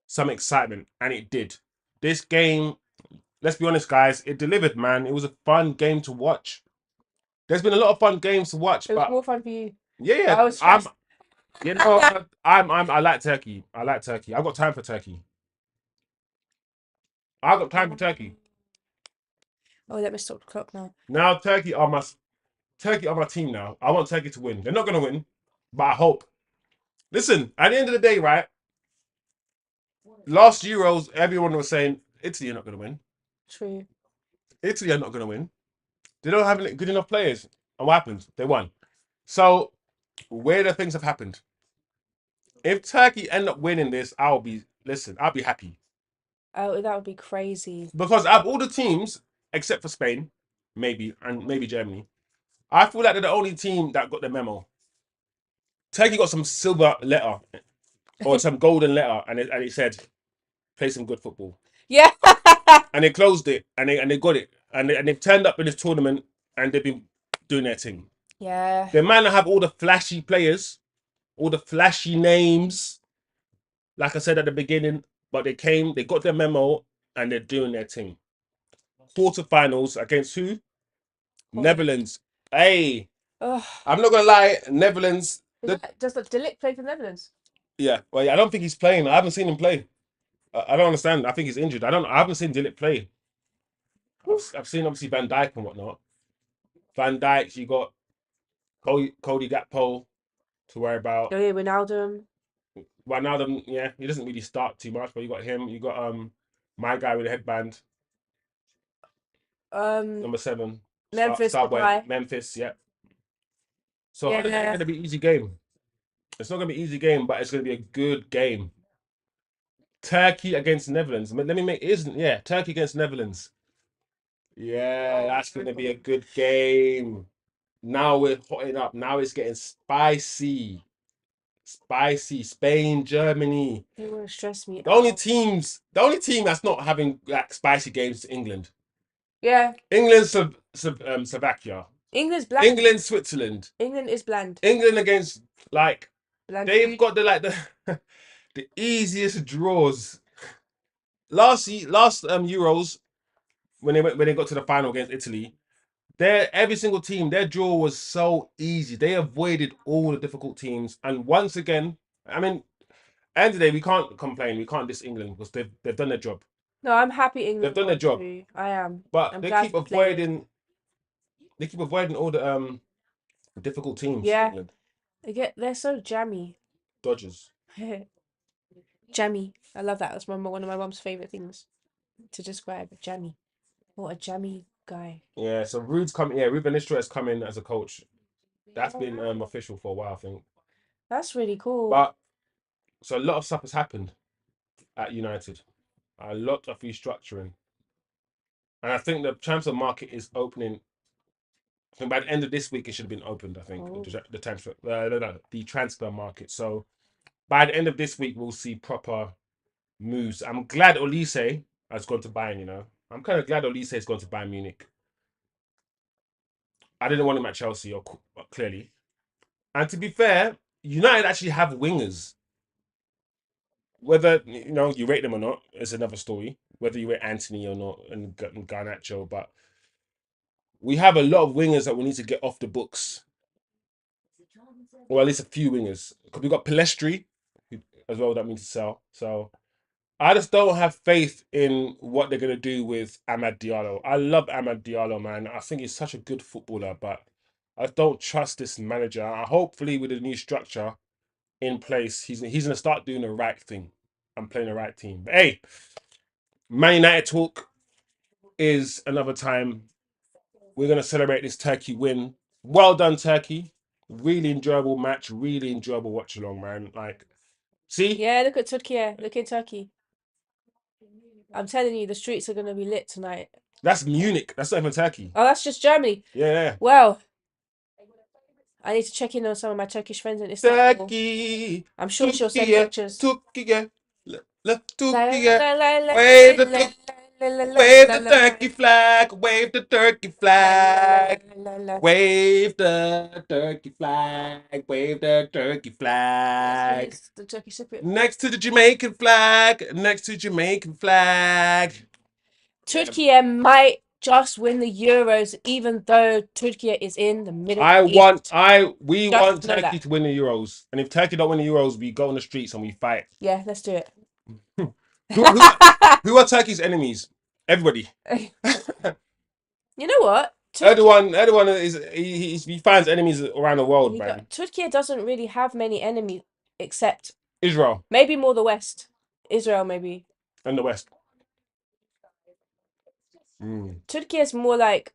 some excitement. And it did. This game, let's be honest, guys, it delivered, man. It was a fun game to watch. There's been a lot of fun games to watch. It was But more fun for you. yeah, I was stressed. you know, I like Turkey. I like Turkey. I've got time for Turkey. I've got time for Turkey. Oh, let me stop the clock now. Now Turkey are my team now. I want Turkey to win. They're not gonna win, but I hope. Listen, at the end of the day, right? Last Euros, everyone was saying Italy are not gonna win. True. Italy are not gonna win. They don't have good enough players. And what happened? They won. So weirder things have happened. If Turkey end up winning this, I'll be happy. Oh, that would be crazy. Because out of all the teams, except for Spain, maybe Germany, I feel like they're the only team that got the memo. Turkey got some silver letter or some golden letter, and it said, "Play some good football." Yeah. And they closed it, and they got it, and they've turned up in this tournament, and they've been doing their thing. Yeah. They might not have all the flashy players, all the flashy names, like I said at the beginning, but they got their memo, and they're doing their thing. Quarterfinals against who? Netherlands. Hey, Ugh. I'm not gonna lie, Netherlands. Does the Delict play for the Netherlands? Yeah, well, I don't think he's playing. I haven't seen him play. I don't understand. I think he's injured. I haven't seen Dilip play. I've seen obviously Van Dijk and whatnot. Van Dijk, you got Cody Gakpo to worry about. Oh yeah, Ronaldo. Right now, yeah, he doesn't really start too much, but you got him. You got my guy with the headband, number 7. Memphis. Memphis, yeah. So Yeah. it's not gonna be easy game. It's not gonna be easy game, but it's gonna be a good game. Turkey against Netherlands. Turkey against Netherlands. Yeah, that's gonna be a good game. Now we're hotting up. Now it's getting spicy. Spicy. Spain, Germany. They want to stress me. The only team that's not having like spicy games is England. Yeah. England, Slovakia. England's bland. England, Switzerland. England is bland. England against like Bland they've food. got the easiest draws. Last Euros when they got to the final against Italy, every single team, their draw was so easy. They avoided all the difficult teams. And once again, I mean, end of the day, we can't complain. We can't diss England because they've done their job. No, I'm happy England done their won job. too. I am. But I'm they glad keep for the players. avoiding. They keep avoiding all the difficult teams. Yeah. England. They're so jammy. Dodgers. Jammy. I love that. That's one of my mum's favorite things to describe. Jammy. What a jammy guy. Yeah. So Rude's coming. Yeah, Ruud Van Nistelrooy has come in as a coach. That's been official for a while, I think. That's really cool. But so a lot of stuff has happened at United. A lot of restructuring, and I think the transfer market is opening. I think by the end of this week it should have been opened. I think Oh. the transfer, the transfer market. So by the end of this week we'll see proper moves. I'm glad Olise has gone to Bayern. You know, I'm kind of glad Olise has gone to Bayern Munich. I didn't want him at Chelsea, or clearly. And to be fair, United actually have wingers. Whether you rate them or not is another story. Whether you rate Anthony or not and Garnacho, but we have a lot of wingers that we need to get off the books, or at least a few wingers. Because we got Palestri as well that we need to sell. So I just don't have faith in what they're gonna do with Amad Diallo. I love Amad Diallo, man. I think he's such a good footballer, but I don't trust this manager. Hopefully, with the new structure in place, he's gonna start doing the right thing and playing the right team. But hey, Man United talk is another time. We're gonna celebrate this Turkey win. Well done, Turkey. Really enjoyable match. Really enjoyable watch along, man. Like, see, Yeah, look at Türkiye. Look at Turkey. I'm telling you, the streets are going to be lit tonight. that's Munich. That's not even Turkey. Oh, that's just Germany. Yeah. Well, I need to check in on some of my Turkish friends in Istanbul. Turkey. I'm sure she'll send Türkiye. pictures. Türkiye. Türkiye. La, la, la, Wave la, the la, la, la, wave la, the la, turkey flag. Wave the turkey flag. la, la. Wave the turkey flag. Wave the turkey flag. It's the Turkish Cypriot. Next to the Jamaican flag. Next to Jamaican flag. Türkiye might just win the Euros, even though Türkiye is in the Middle East. We Just want know Turkey that. to win the Euros. And if Turkey don't win the Euros, we go on the streets and we fight. Yeah, let's do it. Who are Turkey's enemies? Everybody. You know what? Erdogan is he finds enemies around the world, man. Türkiye doesn't really have many enemies except Israel maybe more the West. Israel, maybe. and the West. Turkey is more like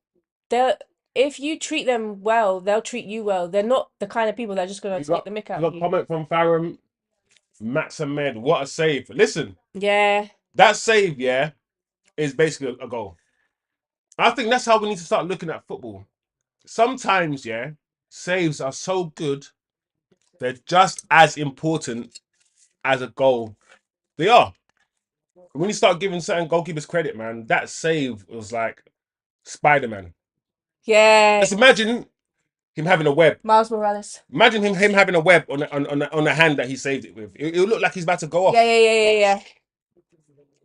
if you treat them well, they'll treat you well. They're not the kind of people that are just gonna take the mick out You of got you. comment from Farum Max Ahmed. What a save! Listen, Yeah. that save, yeah, is basically a goal. I think that's how we need to start looking at football. Sometimes, yeah, saves are so good, they're just as important as a goal. They are. When you start giving certain goalkeepers credit, man, that save was like Spider-Man. Yeah. Just imagine him having a web. Miles Morales. Imagine him having a web on the hand that he saved it with. It'll look like he's about to go off. Yeah.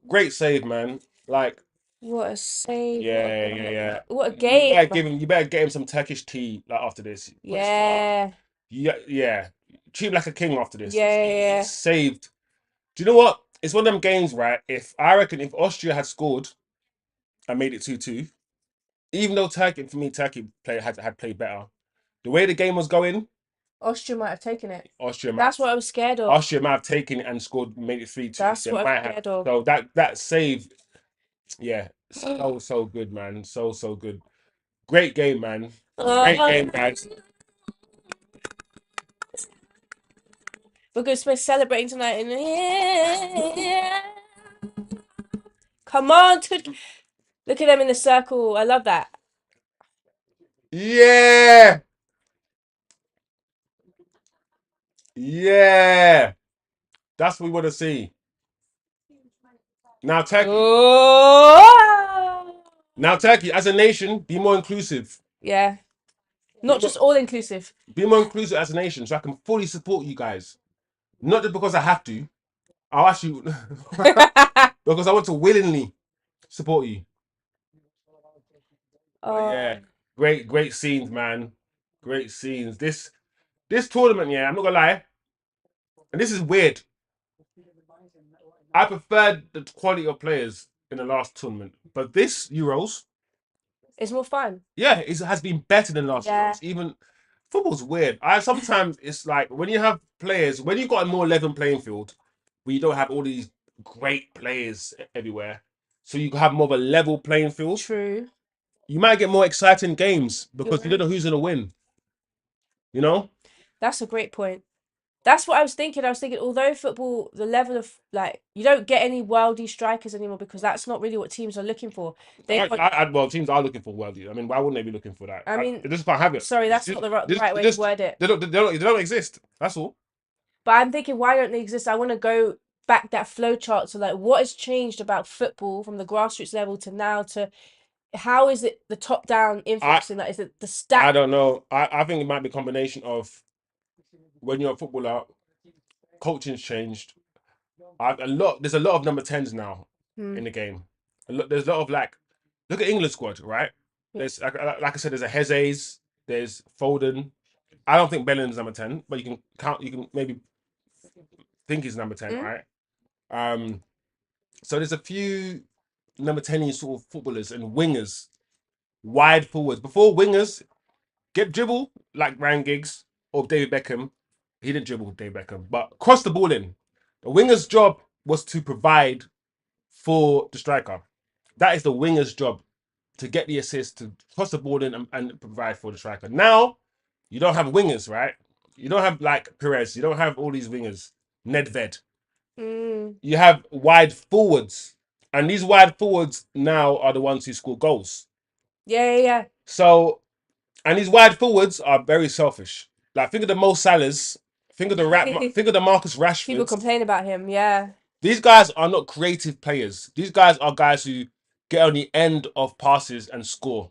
Great save, man. Like, What a save. yeah. What a game. You better get him some Turkish tea like after this. Yeah. Yeah. Treat him like a king after this. Yeah. He's saved. Do you know what? It's one of them games, right? I reckon if Austria had scored and made it 2-2, even though Turkey had played better, the way the game was going, Austria might have taken it. Austria That's what I was scared of. might have taken it and scored, made it 3-2. That's what I'm scared of. So that save, yeah, so good, man. So good. Great game, man. Great game, guys. We're going to be celebrating tonight. Come on, look at them in the circle. I love that. Yeah. That's what we want to see. Now Turkey. Oh! Now Turkey, as a nation, be more inclusive. Yeah. Not just all inclusive. Be more inclusive as a nation, so I can fully support you guys. Not just because I have to. I'll actually because I want to willingly support you. Oh. Yeah. Great scenes, man. Great scenes. This tournament, yeah, I'm not gonna lie. And this is weird. I preferred the quality of players in the last tournament, but this Euros, It's more fun. yeah, it has been better than last Yeah. Euros. Even football's weird. Sometimes it's like when you have players, when you've got a more level playing field, where you don't have all these great players everywhere, so you have more of a level playing field. True. You might get more exciting games because you You're don't know who's gonna win. You know? That's a great point. That's what I was thinking. I was thinking, although football, the level of like, you don't get any worldy strikers anymore because that's not really what teams are looking for. They want, Well, teams are looking for worldie. I mean, why wouldn't they be looking for that? I mean, They just can't have it. sorry, that's not the right way to word it. They don't exist. That's all. But I'm thinking, why don't they exist? I want to go back that flow chart to like, what has changed about football from the grassroots level to now to how is it the top down influencing that? Is it the I stat? don't know. I think it might be a combination of when you're a footballer, coaching's changed. There's a lot of number 10s now Hmm. in the game. There's a lot of like, look at England squad, right? There's like I said, there's a Hezes, there's Foden. I don't think Bellingham's number 10, but you can maybe think he's number 10, Mm. right? So there's a few number 10 sort of footballers and wingers, wide forwards. Before wingers get dribble like Ryan Giggs or David Beckham. He didn't dribble David Beckham, but cross the ball in. The winger's job was to provide for the striker. That is the winger's job, to get the assist, to cross the ball in and provide for the striker. Now, you don't have wingers, right? You don't have like Perez. You don't have all these wingers. Nedved. Mm. You have wide forwards. And these wide forwards now are the ones who score goals. Yeah. So, and these wide forwards are very selfish. Like, think of the Mo Salahs. Think of the Marcus People Rashfords. complain about him. Yeah. These guys are not creative players. These guys are guys who get on the end of passes and score.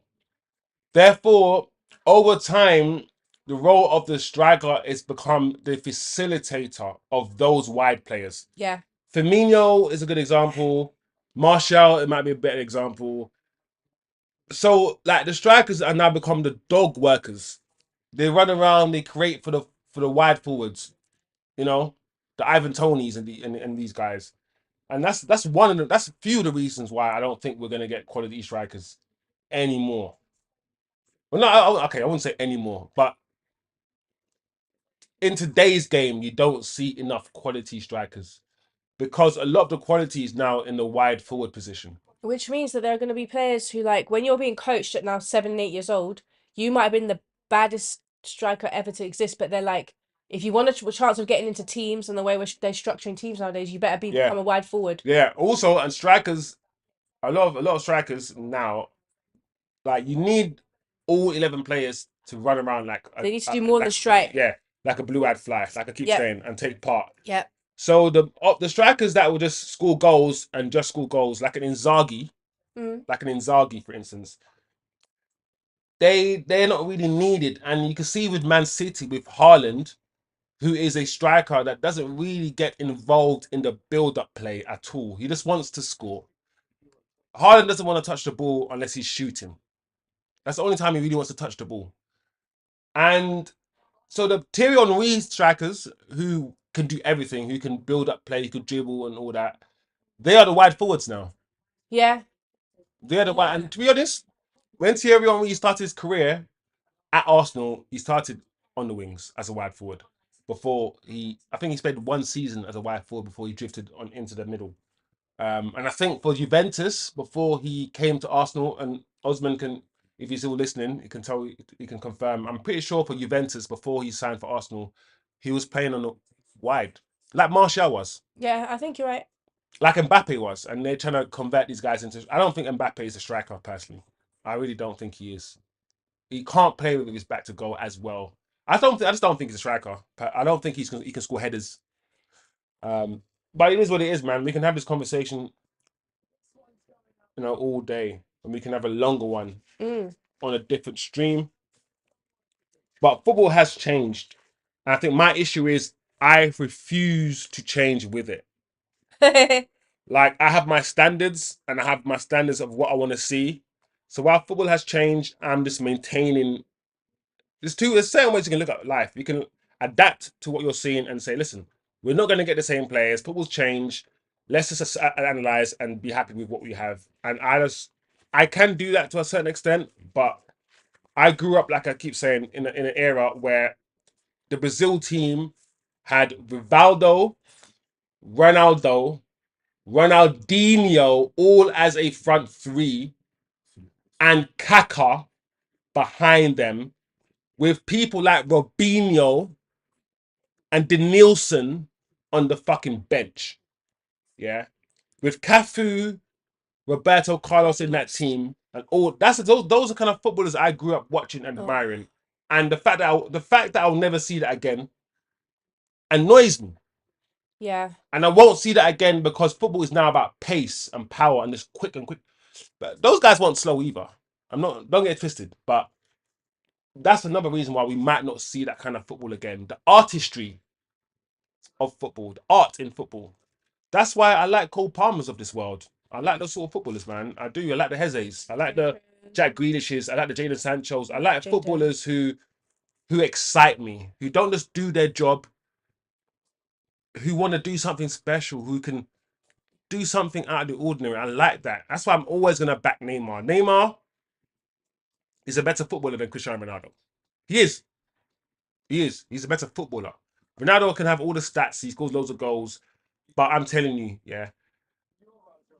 Therefore, over time, the role of the striker is become the facilitator of those wide players. Yeah. Firmino is a good example. Martial, it might be a better example. So, like, the strikers are now become the dog workers. They run around, they create for the wide forwards, you know, the Ivan Tonys and these guys. And that's one of the that's a few of the reasons why I don't think we're gonna get quality strikers anymore. Well, no, okay, I wouldn't say anymore, but in today's game, you don't see enough quality strikers because a lot of the quality is now in the wide forward position. Which means that there are going to be players who, like, when you're being coached at now 7 and 8 years old, you might have been the baddest striker ever to exist, but they're like, if you want a chance of getting into teams and the way they're structuring teams nowadays, you better become a wide forward. Yeah. Also, and strikers, a lot of strikers now, like you need all 11 players to run around like They need to do more than strike. Yeah, like a blue-eyed fly, like I keep saying, and take part. Yeah. So the strikers that will just score goals and just score goals, like an Inzaghi, for instance, they're not really needed. And you can see with Man City with Haaland, who is a striker that doesn't really get involved in the build-up play at all. He just wants to score. Haaland doesn't want to touch the ball unless he's shooting. That's the only time he really wants to touch the ball. And so the Thierry Henry strikers who can do everything, who can build up play, who can dribble and all that, they are the wide forwards now. Yeah. They're the wide. And to be honest, when Thierry Henry started his career at Arsenal, he started on the wings as a wide forward. I think he spent one season as a wide forward before he drifted on into the middle. And I think for Juventus, before he came to Arsenal, and Osman can, if he's still listening, he can confirm. I'm pretty sure for Juventus, before he signed for Arsenal, he was playing on the wide, like Martial was, Yeah, I think you're right. like Mbappe was, and they're trying to convert these guys into. I don't think Mbappe is a striker personally. I really don't think he is. He can't play with his back to goal as well. I just don't think he's a striker. I don't think he can score headers. But it is what it is, man. We can have this conversation, all day, and we can have a longer one on a different stream. But football has changed. And I think my issue is I refuse to change with it. Like, I have my standards, and I have my standards of what I want to see. So while football has changed, I'm just maintaining. There's certain ways you can look at life. You can adapt to what you're seeing and say, listen, we're not going to get the same players. Football's changed. let's just analyze and be happy with what we have. And I can do that to a certain extent, but I grew up, like I keep saying, in an era where the Brazil team had Rivaldo, Ronaldo, Ronaldinho, all as a front three, and Kaká behind them, with people like Robinho and Denilson on the fucking bench. Yeah, with Cafu, Roberto Carlos in that team, and all those are kind of footballers I grew up watching and admiring. And the fact that I'll never see that again annoys me. Yeah. And I won't see that again because football is now about pace and power and just quick and quick. But those guys weren't slow either. Don't get it twisted, but that's another reason why we might not see that kind of football again. The artistry of football, the art in football. That's why I like Cole Palmers of this world. I like those sort of footballers, man. I do. I like the Hezes. I like the Jack Grealishes. I like the Jadon Sanchos. I like footballers who excite me, who don't just do their job, who want to do something special, who can do something out of the ordinary. I like that. That's why I'm always going to back Neymar. Neymar is a better footballer than Cristiano Ronaldo. He is. He is. He's a better footballer. Ronaldo can have all the stats. He scores loads of goals. But I'm telling you, yeah,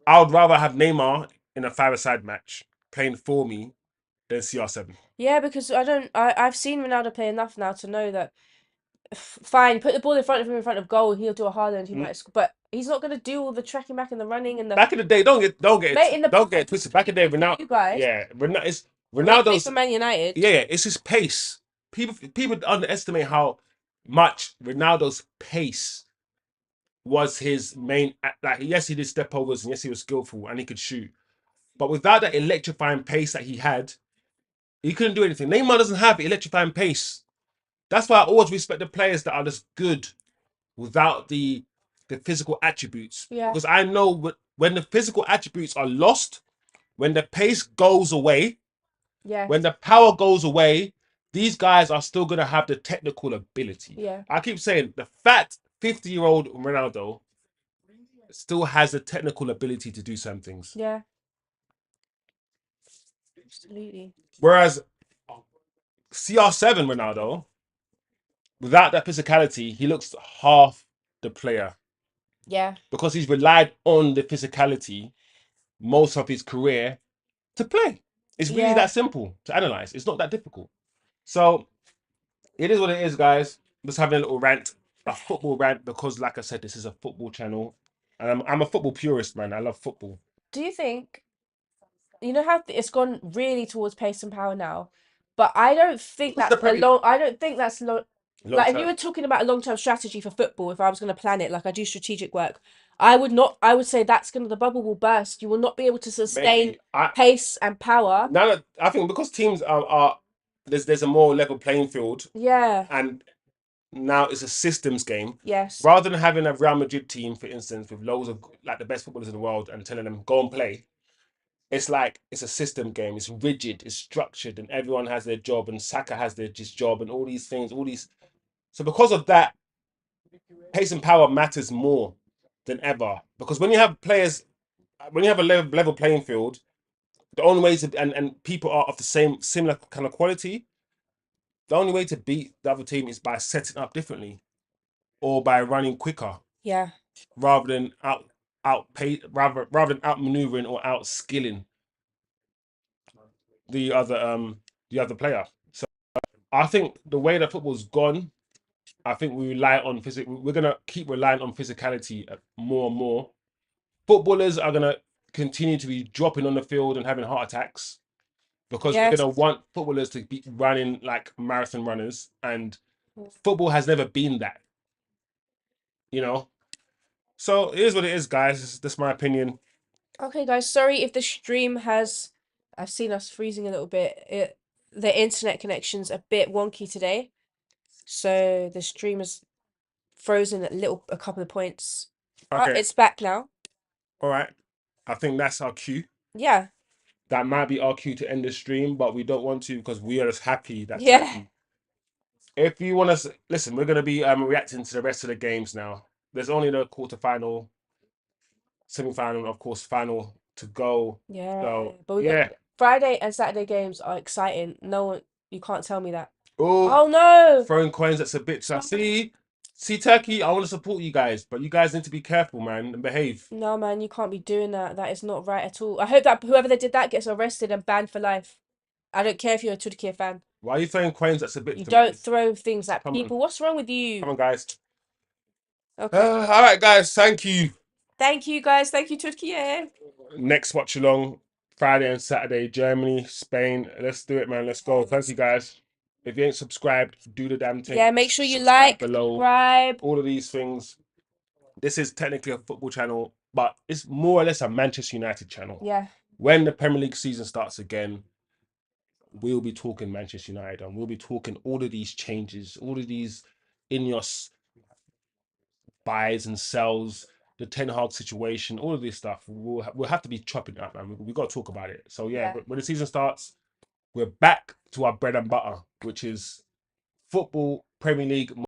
I would rather have Neymar in a five-a-side match playing for me than CR7. Yeah, because I've seen Ronaldo play enough now to know that fine, put the ball in front of him in front of goal, he'll do a Haaland, he might score, but he's not gonna do all the tracking back and the running and the Back in the day, don't get it twisted. Back in the day, Ronaldo, you guys. yeah, It's Ronaldo's for Man United. yeah, it's his pace. People underestimate how much Ronaldo's pace was his main. Like, yes, he did step overs, and yes, he was skillful and he could shoot. But without that electrifying pace that he had, he couldn't do anything. Neymar doesn't have electrifying pace. That's why I always respect the players that are just good without the physical attributes. Yeah. Because I know when the physical attributes are lost, when the pace goes away, Yeah. when the power goes away, these guys are still going to have the technical ability. Yeah. I keep saying the fat 50-year-old Ronaldo still has the technical ability to do some things. Yeah. Absolutely. Whereas CR7 Ronaldo, without that physicality, he looks half the player. Yeah. Because he's relied on the physicality most of his career to play. It's really that simple to analyze. It's not that difficult. So it is what it is, guys. Just having a little rant, a football rant, because like I said, this is a football channel. And I'm a football purist, man. I love football. Do you think, you know how it's gone really towards pace and power now, but I don't think that's I don't think that's like if you were talking about a long-term strategy for football, if I was going to plan it, like I do strategic work, I would say that's the bubble will burst. You will not be able to sustain pace and power. Now, I think because teams are there's a more level playing field. Yeah. And now it's a systems game. Yes. Rather than having a Real Madrid team, for instance, with loads of like the best footballers in the world and telling them go and play, it's like it's a system game. It's rigid, it's structured, and everyone has their job, and Saka has his job, and all these things, So because of that, pace and power matters more than ever. Because when you have a level playing field, the only way to and people are of the similar kind of quality, the only way to beat the other team is by setting up differently or by running quicker. Yeah. Rather than rather than outmaneuvering or outskilling the other player. So I think the way that football's gone, I think we rely on we're gonna keep relying on physicality more and more. Footballers are gonna continue to be dropping on the field and having heart attacks because we're gonna want footballers to be running like marathon runners, and football has never been that. You know? So it is what it is, guys. That's my opinion. Okay, guys, sorry if the stream has I've seen us freezing a little bit. The internet connection's a bit wonky today. So the stream is frozen at a couple of points. Okay. It's back now. All right. I think that's our cue. Yeah. That might be our cue to end the stream, but we don't want to because we are just happy that's happy. If you want to listen, we're going to be reacting to the rest of the games now. There's only the quarterfinal semi-final, and of course, final to go. Yeah, So but we yeah. got Friday and Saturday games are exciting. No one, you can't tell me that. Oh, Oh no! throwing coins, that's a bit. See, Turkey, I want to support you guys, but you guys need to be careful, man, and behave. No, man, you can't be doing that. That is not right at all. I hope that whoever they did that gets arrested and banned for life. I don't care if you're a Türkiye fan. Why are you throwing coins? That's a bit. You To me. don't throw things at Come on. people. What's wrong with Come you? on, guys. Okay. All right, guys. Thank you. Thank you, guys. Thank you, Türkiye. Next watch along Friday and Saturday, Germany, Spain. Let's do it, man. Let's go. Thank you, guys. If you ain't subscribed, do the damn thing. Yeah, make sure you Subscribe like, below. subscribe. All of these things. This is technically a football channel, but it's more or less a Manchester United channel. Yeah. When the Premier League season starts again, we'll be talking Manchester United, and we'll be talking all of these changes, all of these Ineos buys and sells, the Ten Hag situation, all of this stuff. We'll have to be chopping it up, man. We got to talk about it. So yeah, Yeah. when the season starts, we're back to our bread and butter, which is football, Premier League.